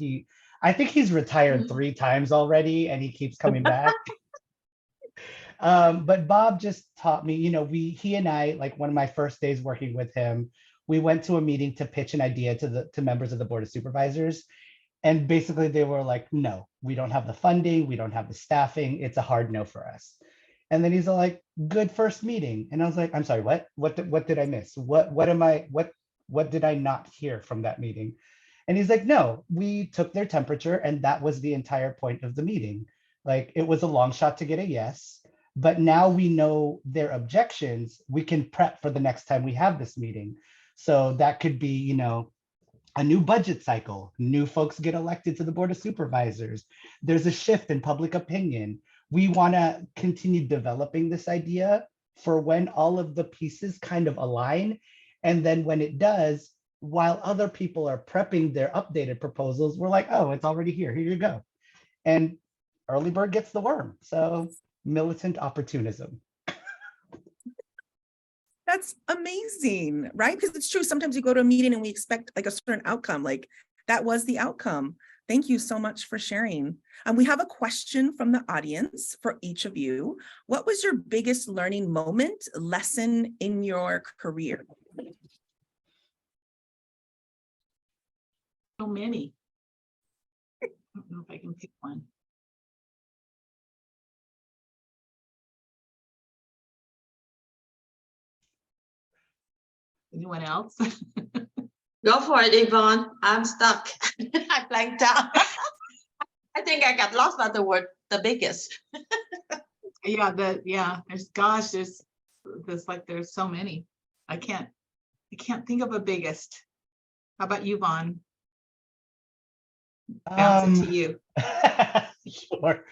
I think he's retired 3 times already, and he keeps coming back. But Bob just taught me, you know, he and I, like one of my first days working with him, we went to a meeting to pitch an idea to members of the Board of Supervisors. And basically they were like, no, we don't have the funding, we don't have the staffing, it's a hard no for us. And then he's like, good first meeting. And I was like, I'm sorry, what did I miss? What did I not hear from that meeting? And he's like, no, we took their temperature, and that was the entire point of the meeting. Like, it was a long shot to get a yes, but now we know their objections, we can prep for the next time we have this meeting. So that could be, you know, a new budget cycle, new folks get elected to the Board of Supervisors. There's a shift in public opinion. We want to continue developing this idea for when all of the pieces kind of align. And then when it does, while other people are prepping their updated proposals, we're like, oh, it's already here, here you go. And early bird gets the worm. So militant opportunism. That's amazing, right? Because it's true. Sometimes you go to a meeting and we expect like a certain outcome, like that was the outcome. Thank you so much for sharing. We have a question from the audience for each of you. What was your biggest learning moment, lesson in your career? So many. I don't know if I can pick one. Anyone else? Go for it, Yvonne. I'm stuck. I blanked out. I think I got lost by the word, the biggest. Yeah, there's so many. I can't think of a biggest. How about you, Vaughn? Bounce it to you. Sure.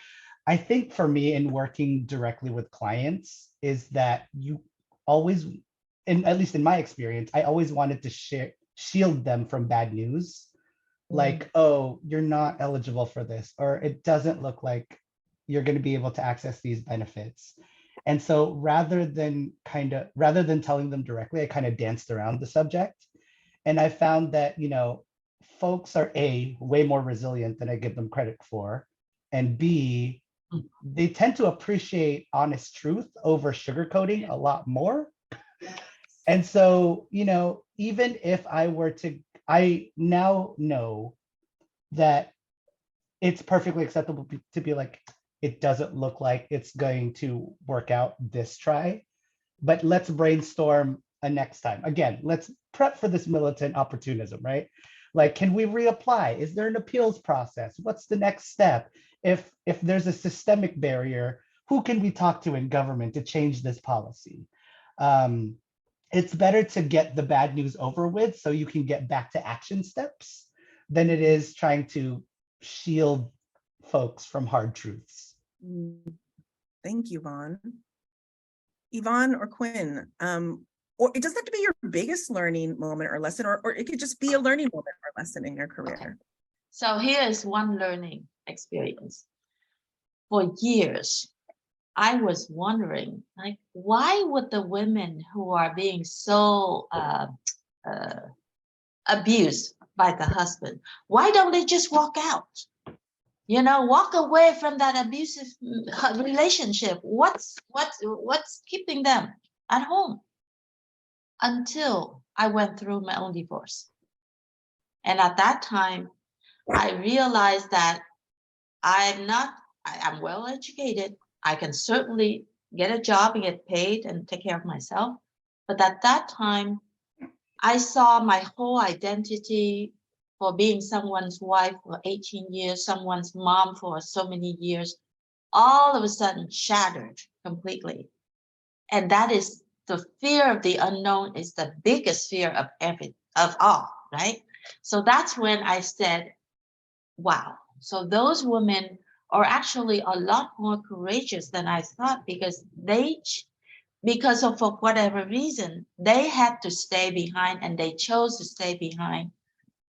I think for me, in working directly with clients, is that you always, and at least in my experience, I always wanted to shield them from bad news. Like, oh, you're not eligible for this, or it doesn't look like you're going to be able to access these benefits. And so rather than telling them directly, I kind of danced around the subject. And I found that, you know, folks are way more resilient than I give them credit for. And B, they tend to appreciate honest truth over sugarcoating a lot more. And so, you know, even if I were to I now know that it's perfectly acceptable to be like, it doesn't look like it's going to work out this try, but let's brainstorm a next time. Again, let's prep for this militant opportunism, right? Like, can we reapply? Is there an appeals process? What's the next step? If there's a systemic barrier, who can we talk to in government to change this policy? It's better to get the bad news over with so you can get back to action steps than it is trying to shield folks from hard truths. Thank you, Vaughn. Yvonne or Quinn, or it doesn't have to be your biggest learning moment or lesson, or it could just be a learning moment or lesson in your career. Okay. So here is one learning experience. For years, I was wondering, like, why would the women who are being so abused by the husband, why don't they just walk out? You know, walk away from that abusive relationship. What's keeping them at home? Until I went through my own divorce. And at that time, I realized that I'm well educated. I can certainly get a job and get paid and take care of myself. But at that time, I saw my whole identity for being someone's wife for 18 years, someone's mom for so many years, all of a sudden shattered completely. And that is the fear of the unknown is the biggest fear of all, right? So that's when I said, wow. So those women are actually a lot more courageous than I thought, because for whatever reason, they had to stay behind, and they chose to stay behind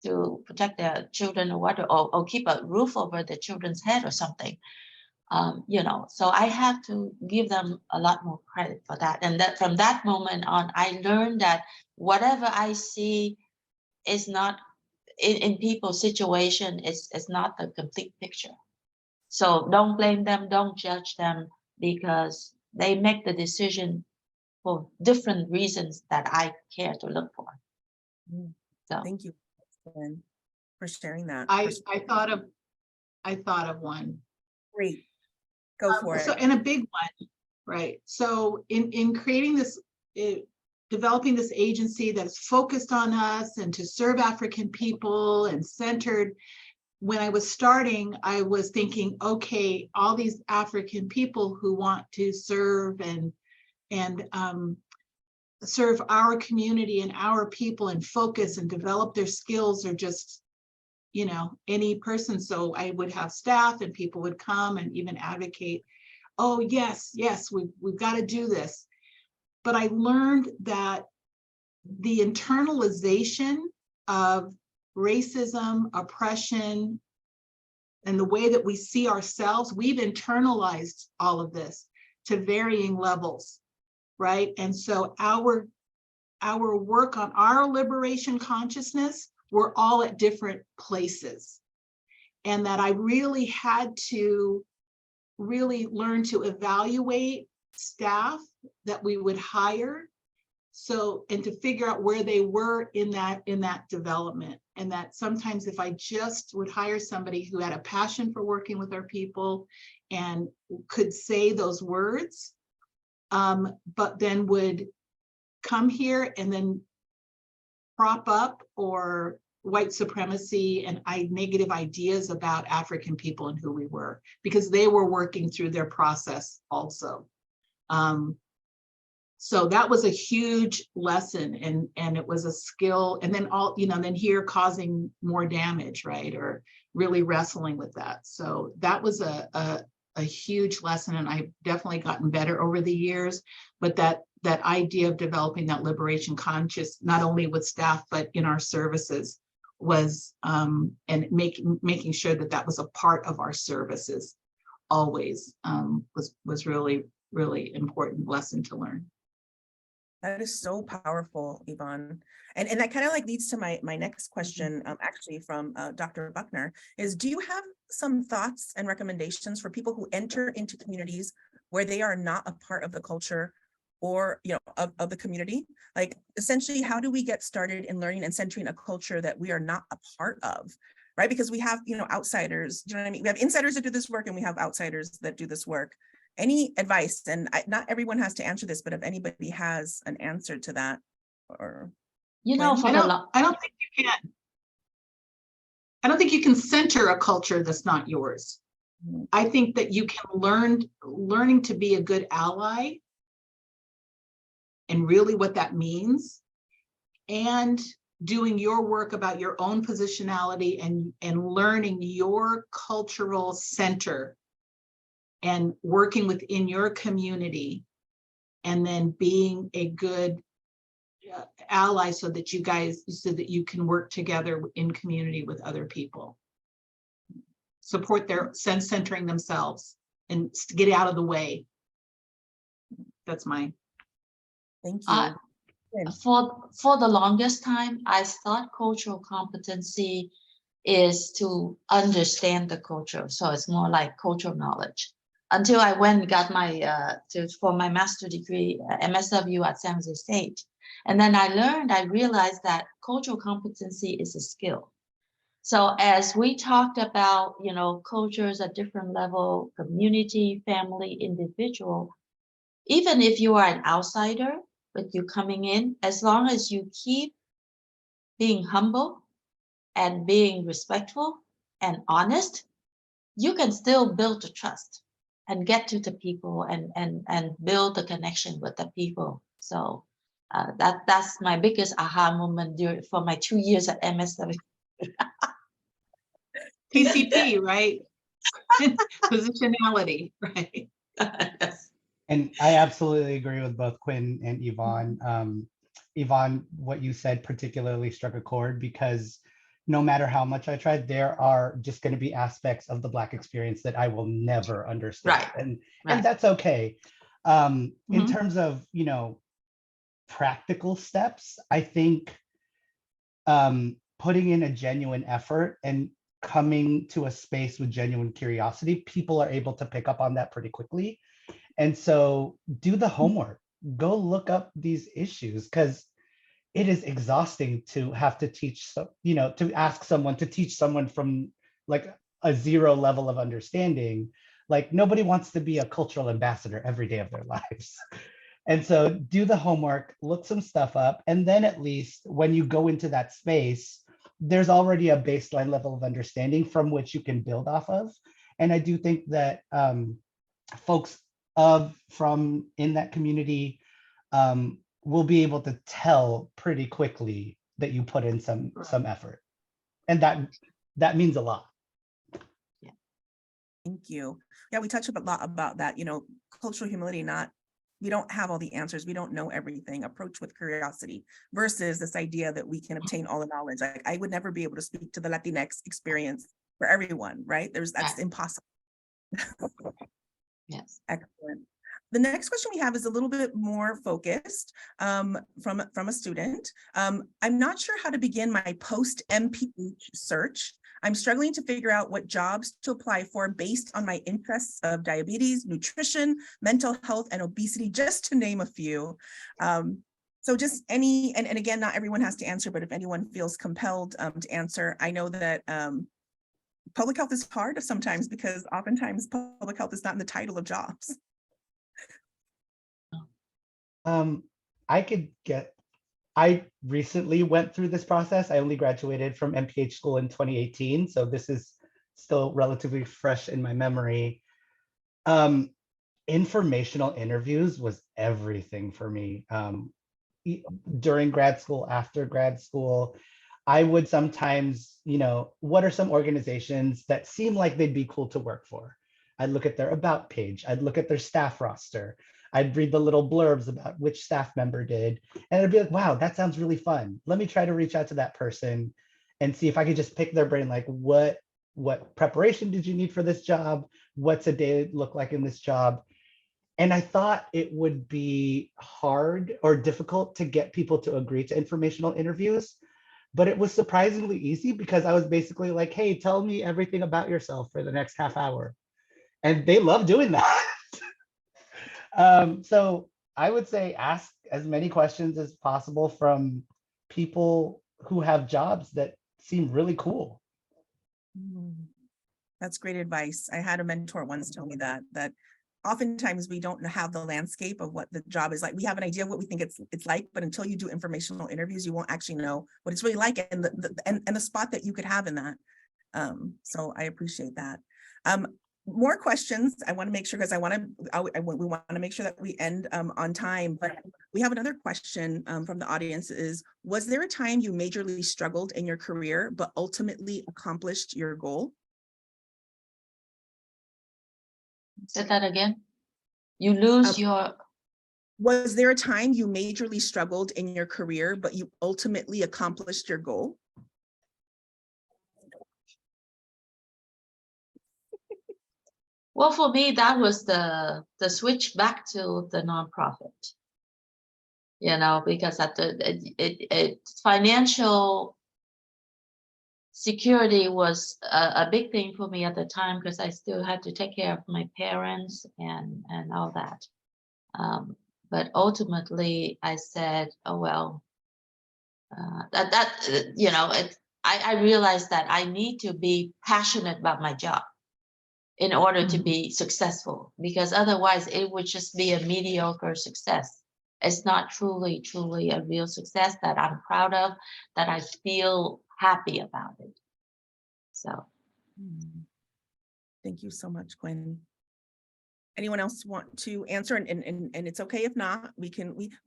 to protect their children or keep a roof over their children's head or something. You know, so I have to give them a lot more credit for that. And that from that moment on, I learned that whatever I see is not in people's situation, is not the complete picture. So don't blame them, don't judge them, because they make the decision for different reasons that I care to look for. So Thank you for sharing that. I thought of one. Great. Go for it. So, and a big one, right? So in creating this, developing this agency that's focused on us and to serve African people and centered, when I was starting, I was thinking, okay, all these African people who want to serve and serve our community and our people and focus and develop their skills are just, you know, any person. So I would have staff and people would come and even advocate, oh, yes, we've got to do this. But I learned that the internalization of racism, oppression, and the way that we see ourselves, we've internalized all of this to varying levels, right? And so our work on our liberation consciousness, we're all at different places. And that I really had to really learn to evaluate staff that we would hire, so, and to figure out where they were in that development. And that sometimes if I just would hire somebody who had a passion for working with our people and could say those words, but then would come here and then prop up or white supremacy and negative ideas about African people and who we were, because they were working through their process also. So that was a huge lesson, and it was a skill. And then then here causing more damage, right? Or really wrestling with that. So that was a huge lesson, and I've definitely gotten better over the years. But that idea of developing that liberation conscious, not only with staff, but in our services, was and making sure that was a part of our services always, was really, really important lesson to learn. That is so powerful, Yvonne. And that kind of like leads to my next question, actually from Dr. Buckner, is do you have some thoughts and recommendations for people who enter into communities where they are not a part of the culture or, of the community? Like, essentially, how do we get started in learning and centering a culture that we are not a part of, right? Because we have, outsiders, you know what I mean? We have insiders that do this work and we have outsiders that do this work. Any advice? And not everyone has to answer this, but if anybody has an answer to that, or. You know, for I the don't, long, I don't think you can. I don't think you can center a culture that's not yours. I think that you can learning to be a good ally and really what that means, and doing your work about your own positionality and learning your cultural center and working within your community, and then being a good ally so that you can work together in community with other people. Support their centering themselves and get out of the way. That's mine. Thank you. for the longest time, I thought cultural competency is to understand the culture. So it's more like cultural knowledge. Until I went and got my for my master's degree, MSW at San Jose State. And then I realized that cultural competency is a skill. So as we talked about, cultures at different level, community, family, individual, even if you are an outsider, but you coming in, as long as you keep being humble and being respectful and honest, you can still build the trust and get to the people and build the connection with the people. So that's my biggest aha moment for my 2 years at MSW. PCP, right? Positionality, right? Yes. And I absolutely agree with both Quinn and Yvonne. Yvonne, what you said particularly struck a chord, because no matter how much I tried, there are just going to be aspects of the Black experience that I will never understand. Right. And that's okay. In Mhm. terms of, practical steps, I think putting in a genuine effort and coming to a space with genuine curiosity, people are able to pick up on that pretty quickly. And so do the homework, go look up these issues, because it is exhausting to have to teach, to ask someone to teach someone from like a zero level of understanding. Like, nobody wants to be a cultural ambassador every day of their lives. And so do the homework, look some stuff up, and then at least when you go into that space, there's already a baseline level of understanding from which you can build off of. And I do think that folks from in that community will be able to tell pretty quickly that you put in some effort, and that means a lot. Thank you. Yeah, we touched a lot about that, cultural humility, we don't have all the answers. We don't know everything. Approach with curiosity versus this idea that we can obtain all the knowledge. Like, I would never be able to speak to the Latinx experience for everyone, right? That's impossible. Yes. Excellent. The next question we have is a little bit more focused from a student. I'm not sure how to begin my post-NPH search. I'm struggling to figure out what jobs to apply for based on my interests of diabetes, nutrition, mental health, and obesity, just to name a few. So just and again, not everyone has to answer, but if anyone feels compelled to answer, I know that public health is hard sometimes because oftentimes public health is not in the title of jobs. I recently went through this process. I only graduated from NPH school in 2018, so this is still relatively fresh in my memory. Informational interviews was everything for me. During grad school, after grad school, I would sometimes, what are some organizations that seem like they'd be cool to work for? I'd look at their about page, I'd look at their staff roster, I'd read the little blurbs about which staff member did, and I'd be like, wow, that sounds really fun. Let me try to reach out to that person and see if I could just pick their brain, like what preparation did you need for this job? What's a day look like in this job? And I thought it would be hard or difficult to get people to agree to informational interviews, but it was surprisingly easy because I was basically like, hey, tell me everything about yourself for the next half hour. And they love doing that. So I would say ask as many questions as possible from people who have jobs that seem really cool. That's great advice. I had a mentor once tell me that oftentimes we don't have the landscape of what the job is like. We have an idea of what we think it's like, but until you do informational interviews, you won't actually know what it's really like and the spot that you could have in that. So I appreciate that. More questions. I want to make sure, because we want to make sure that we end on time, but we have another question from the audience is, was there a time you majorly struggled in your career, but ultimately accomplished your goal? Say that again. You lose your. Was there a time you majorly struggled in your career, but you ultimately accomplished your goal? Well, for me, that was the switch back to the nonprofit. You know, because at the financial security was a big thing for me at the time, because I still had to take care of my parents and all that. But ultimately, I said, oh well, you know, I realized that I need to be passionate about my job in order to be successful, because otherwise it would just be a mediocre success. It's not truly a real success that I'm proud of, that I feel happy about it. So. Thank you so much, Gwen. Anyone else want to answer? And it's okay if not, we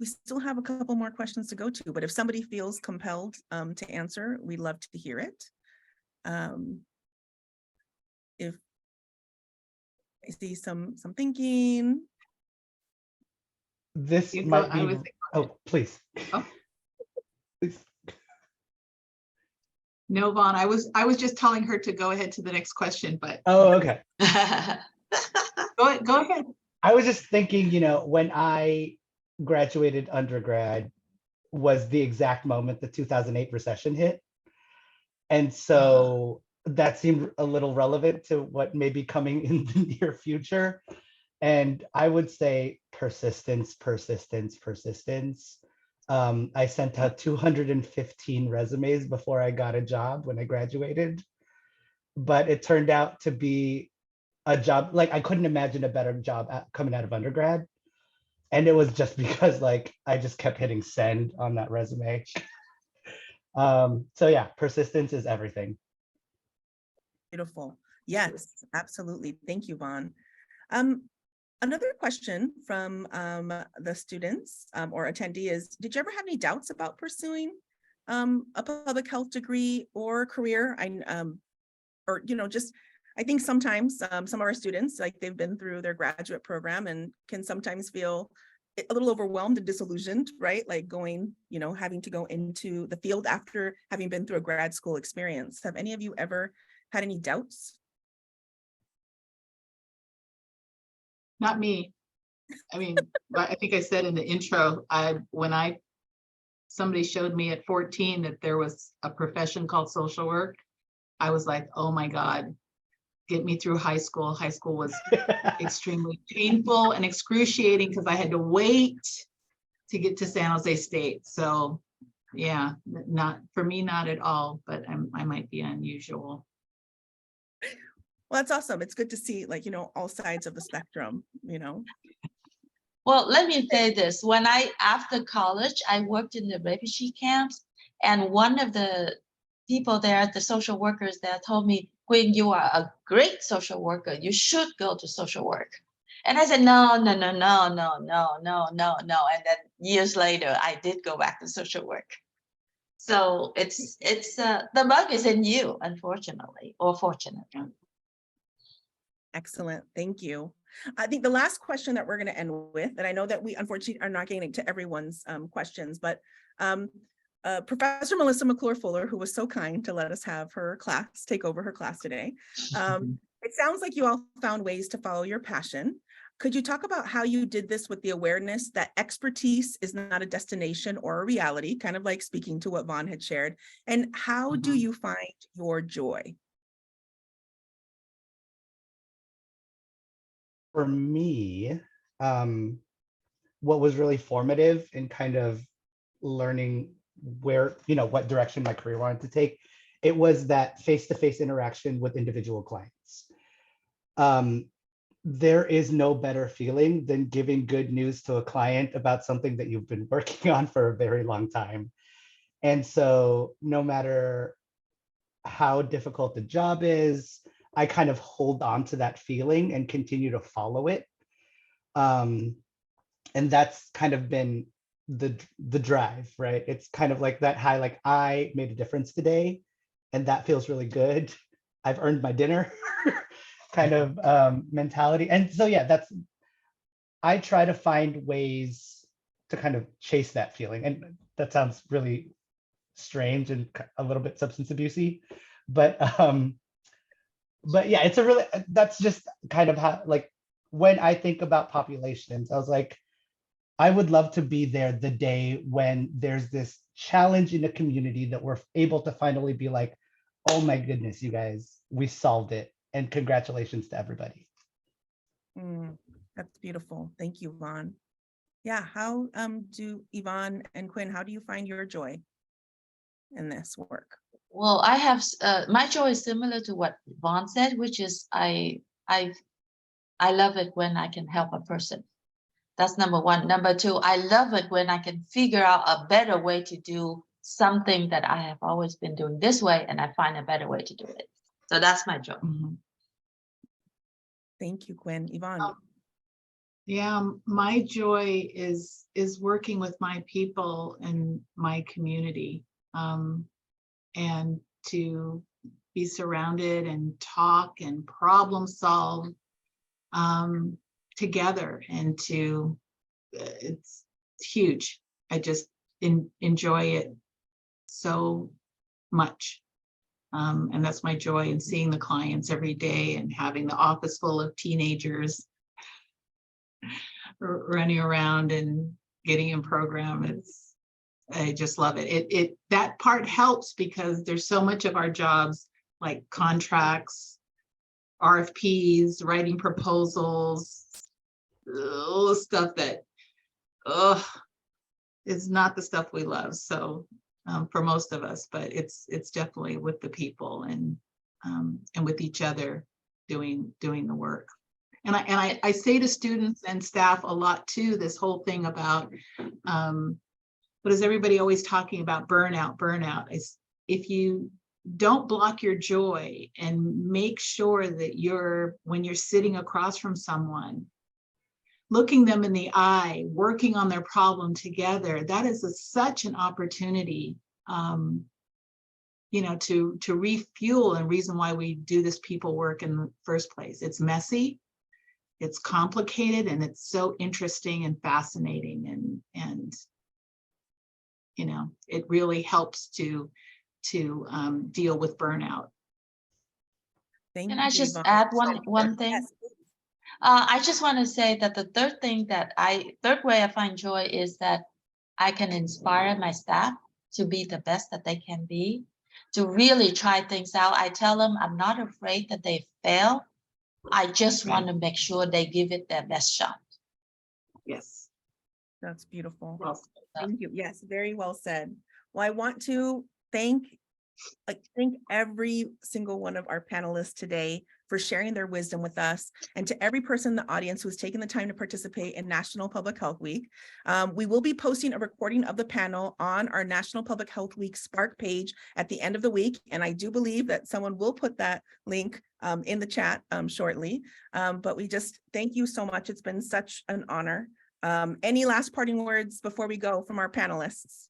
still have a couple more questions to go to, but if somebody feels compelled to answer, we'd love to hear it. If I see some thinking. This might be, oh, please. Oh. Please. No, Vaughn, I was just telling her to go ahead to the next question, but. Oh, okay. Go ahead. I was just thinking, you know, when I graduated undergrad was the exact moment the 2008 recession hit. And so that seemed a little relevant to what may be coming in the near future. And I would say persistence. I sent out 215 resumes before I got a job when I graduated, but it turned out to be a job, like I couldn't imagine a better job coming out of undergrad. And it was just because like I just kept hitting send on that resume. So yeah, persistence is everything. Beautiful. Yes, absolutely. Thank you, Vaughn. Another question from the students or attendee is, did you ever have any doubts about pursuing a public health degree or career? Or, you know, just, I think sometimes some of our students, like they've been through their graduate program and can sometimes feel a little overwhelmed and disillusioned, right? Like going, you know, having to go into the field after having been through a grad school experience. Have any of you ever had any doubts? Not me. I mean, I think I said in the intro, when somebody showed me at 14 that there was a profession called social work, I was like, oh my God, get me through high school. High school was extremely painful and excruciating because I had to wait to get to San Jose State. So yeah, not for me, not at all, but I might be unusual. Well, that's awesome. It's good to see, like, you know, all sides of the spectrum, you know. Well, let me say this. When after college, I worked in the refugee camps, and one of the people there, the social workers there, told me, Gwen, you are a great social worker. You should go to social work. And I said, no. And then years later, I did go back to social work. So it's the bug is in you, unfortunately, or fortunately. Excellent. Thank you. I think the last question that we're going to end with, and I know that we unfortunately are not getting to everyone's questions, but Professor Melissa McClure Fuller, who was so kind to let us have her class, take over her class today. It sounds like you all found ways to follow your passion. Could you talk about how you did this with the awareness that expertise is not a destination or a reality, kind of like speaking to what Vaughn had shared, and how do you find your joy? For me, what was really formative in kind of learning where, what direction my career wanted to take, it was that face-to-face interaction with individual clients. There is no better feeling than giving good news to a client about something that you've been working on for a very long time. And so no matter how difficult the job is, I kind of hold on to that feeling and continue to follow it. And that's kind of been the drive, right? It's kind of like that high, like I made a difference today, and that feels really good. I've earned my dinner kind of mentality. And so, yeah, I try to find ways to kind of chase that feeling. And that sounds really strange and a little bit substance abusey, but yeah, that's just kind of how, like, when I think about populations, I was like, I would love to be there the day when there's this challenge in the community that we're able to finally be like, oh my goodness, you guys, we solved it. And congratulations to everybody. That's beautiful. Thank you, Yvonne. Yeah, how do Yvonne and Quinn, how do you find your joy in this work? Well, I have my joy is similar to what Vaughn said, which is I love it when I can help a person. That's number one. Number two, I love it when I can figure out a better way to do something that I have always been doing this way, and I find a better way to do it. So that's my joy. Thank you, Quinn. Yvonne. Yeah, my joy is working with my people and my community, and to be surrounded and talk and problem solve together, and it's huge. I just enjoy it so much. And that's my joy in seeing the clients every day and having the office full of teenagers running around and getting in program. I just love it. That part helps because there's so much of our jobs like contracts, RFPs, writing proposals, all the stuff that is not the stuff we love. So for most of us, but it's definitely with the people and with each other doing the work. And I say to students and staff a lot too, this whole thing about what is everybody always talking about? Burnout. If you don't block your joy and make sure that when you're sitting across from someone, looking them in the eye, working on their problem together, that is such an opportunity, to refuel, and reason why we do this people work in the first place. It's messy, it's complicated, and it's so interesting and fascinating, and it really helps to deal with burnout. Can I just add one thing? Yes. I just want to say that the third way I find joy is that I can inspire my staff to be the best that they can be, to really try things out. I tell them I'm not afraid that they fail. I just want to make sure they give it their best shot. Yes. That's beautiful. Well, thank you. Yes, very well said. Well, I want to thank every single one of our panelists today for sharing their wisdom with us, and to every person in the audience who's taken the time to participate in National Public Health Week. We will be posting a recording of the panel on our National Public Health Week Spark page at the end of the week, and I do believe that someone will put that link in the chat shortly. But we just thank you so much. It's been such an honor. Any last parting words before we go from our panelists?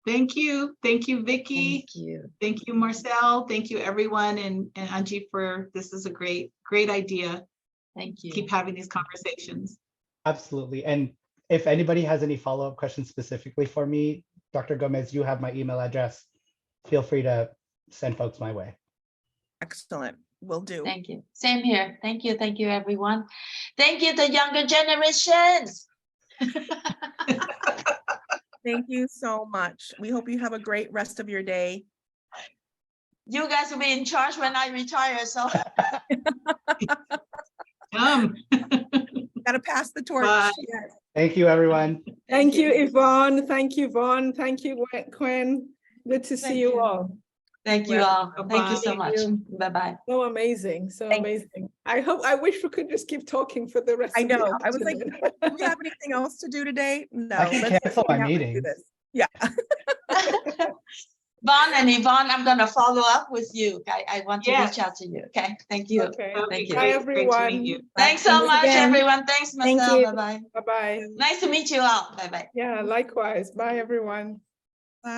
Thank you, Vicki. Thank you. Thank you, Marcel. Thank you, everyone, and Angie this is a great idea. Thank you. Keep having these conversations. Absolutely. And if anybody has any follow-up questions specifically for me, Dr. Gomez, you have my email address. Feel free to send folks my way. Excellent. Will do. Thank you. Same here. Thank you, everyone. Thank you, the younger generations. Thank you so much. We hope you have a great rest of your day. You guys will be in charge when I retire, so. Gotta pass the torch. Bye. Yes. Thank you, everyone. Thank you, Yvonne. Thank you, Vaughn. Thank you, Quen. Good to see Thank you you. all. Thank you all. Thank you so Thank much. you. Bye-bye. So amazing, so Thank you. amazing. I wish we could just keep talking for the rest I of the know. I was like, afternoon. do we have anything else to do today? No. I can let's cancel hang my out and do meetings. this. Yeah. Vaughn and Yvonne, I'm gonna follow up with you. I want to reach Yes. out to you. Okay, thank you. Okay, Thank you. bye, Great to meet everyone. you. Thanks so Thanks much, again. everyone. Thanks, Thank Marcel. you. Bye-bye. Bye-bye. Nice to meet you all. Bye-bye. Yeah, likewise. Bye, everyone. Bye.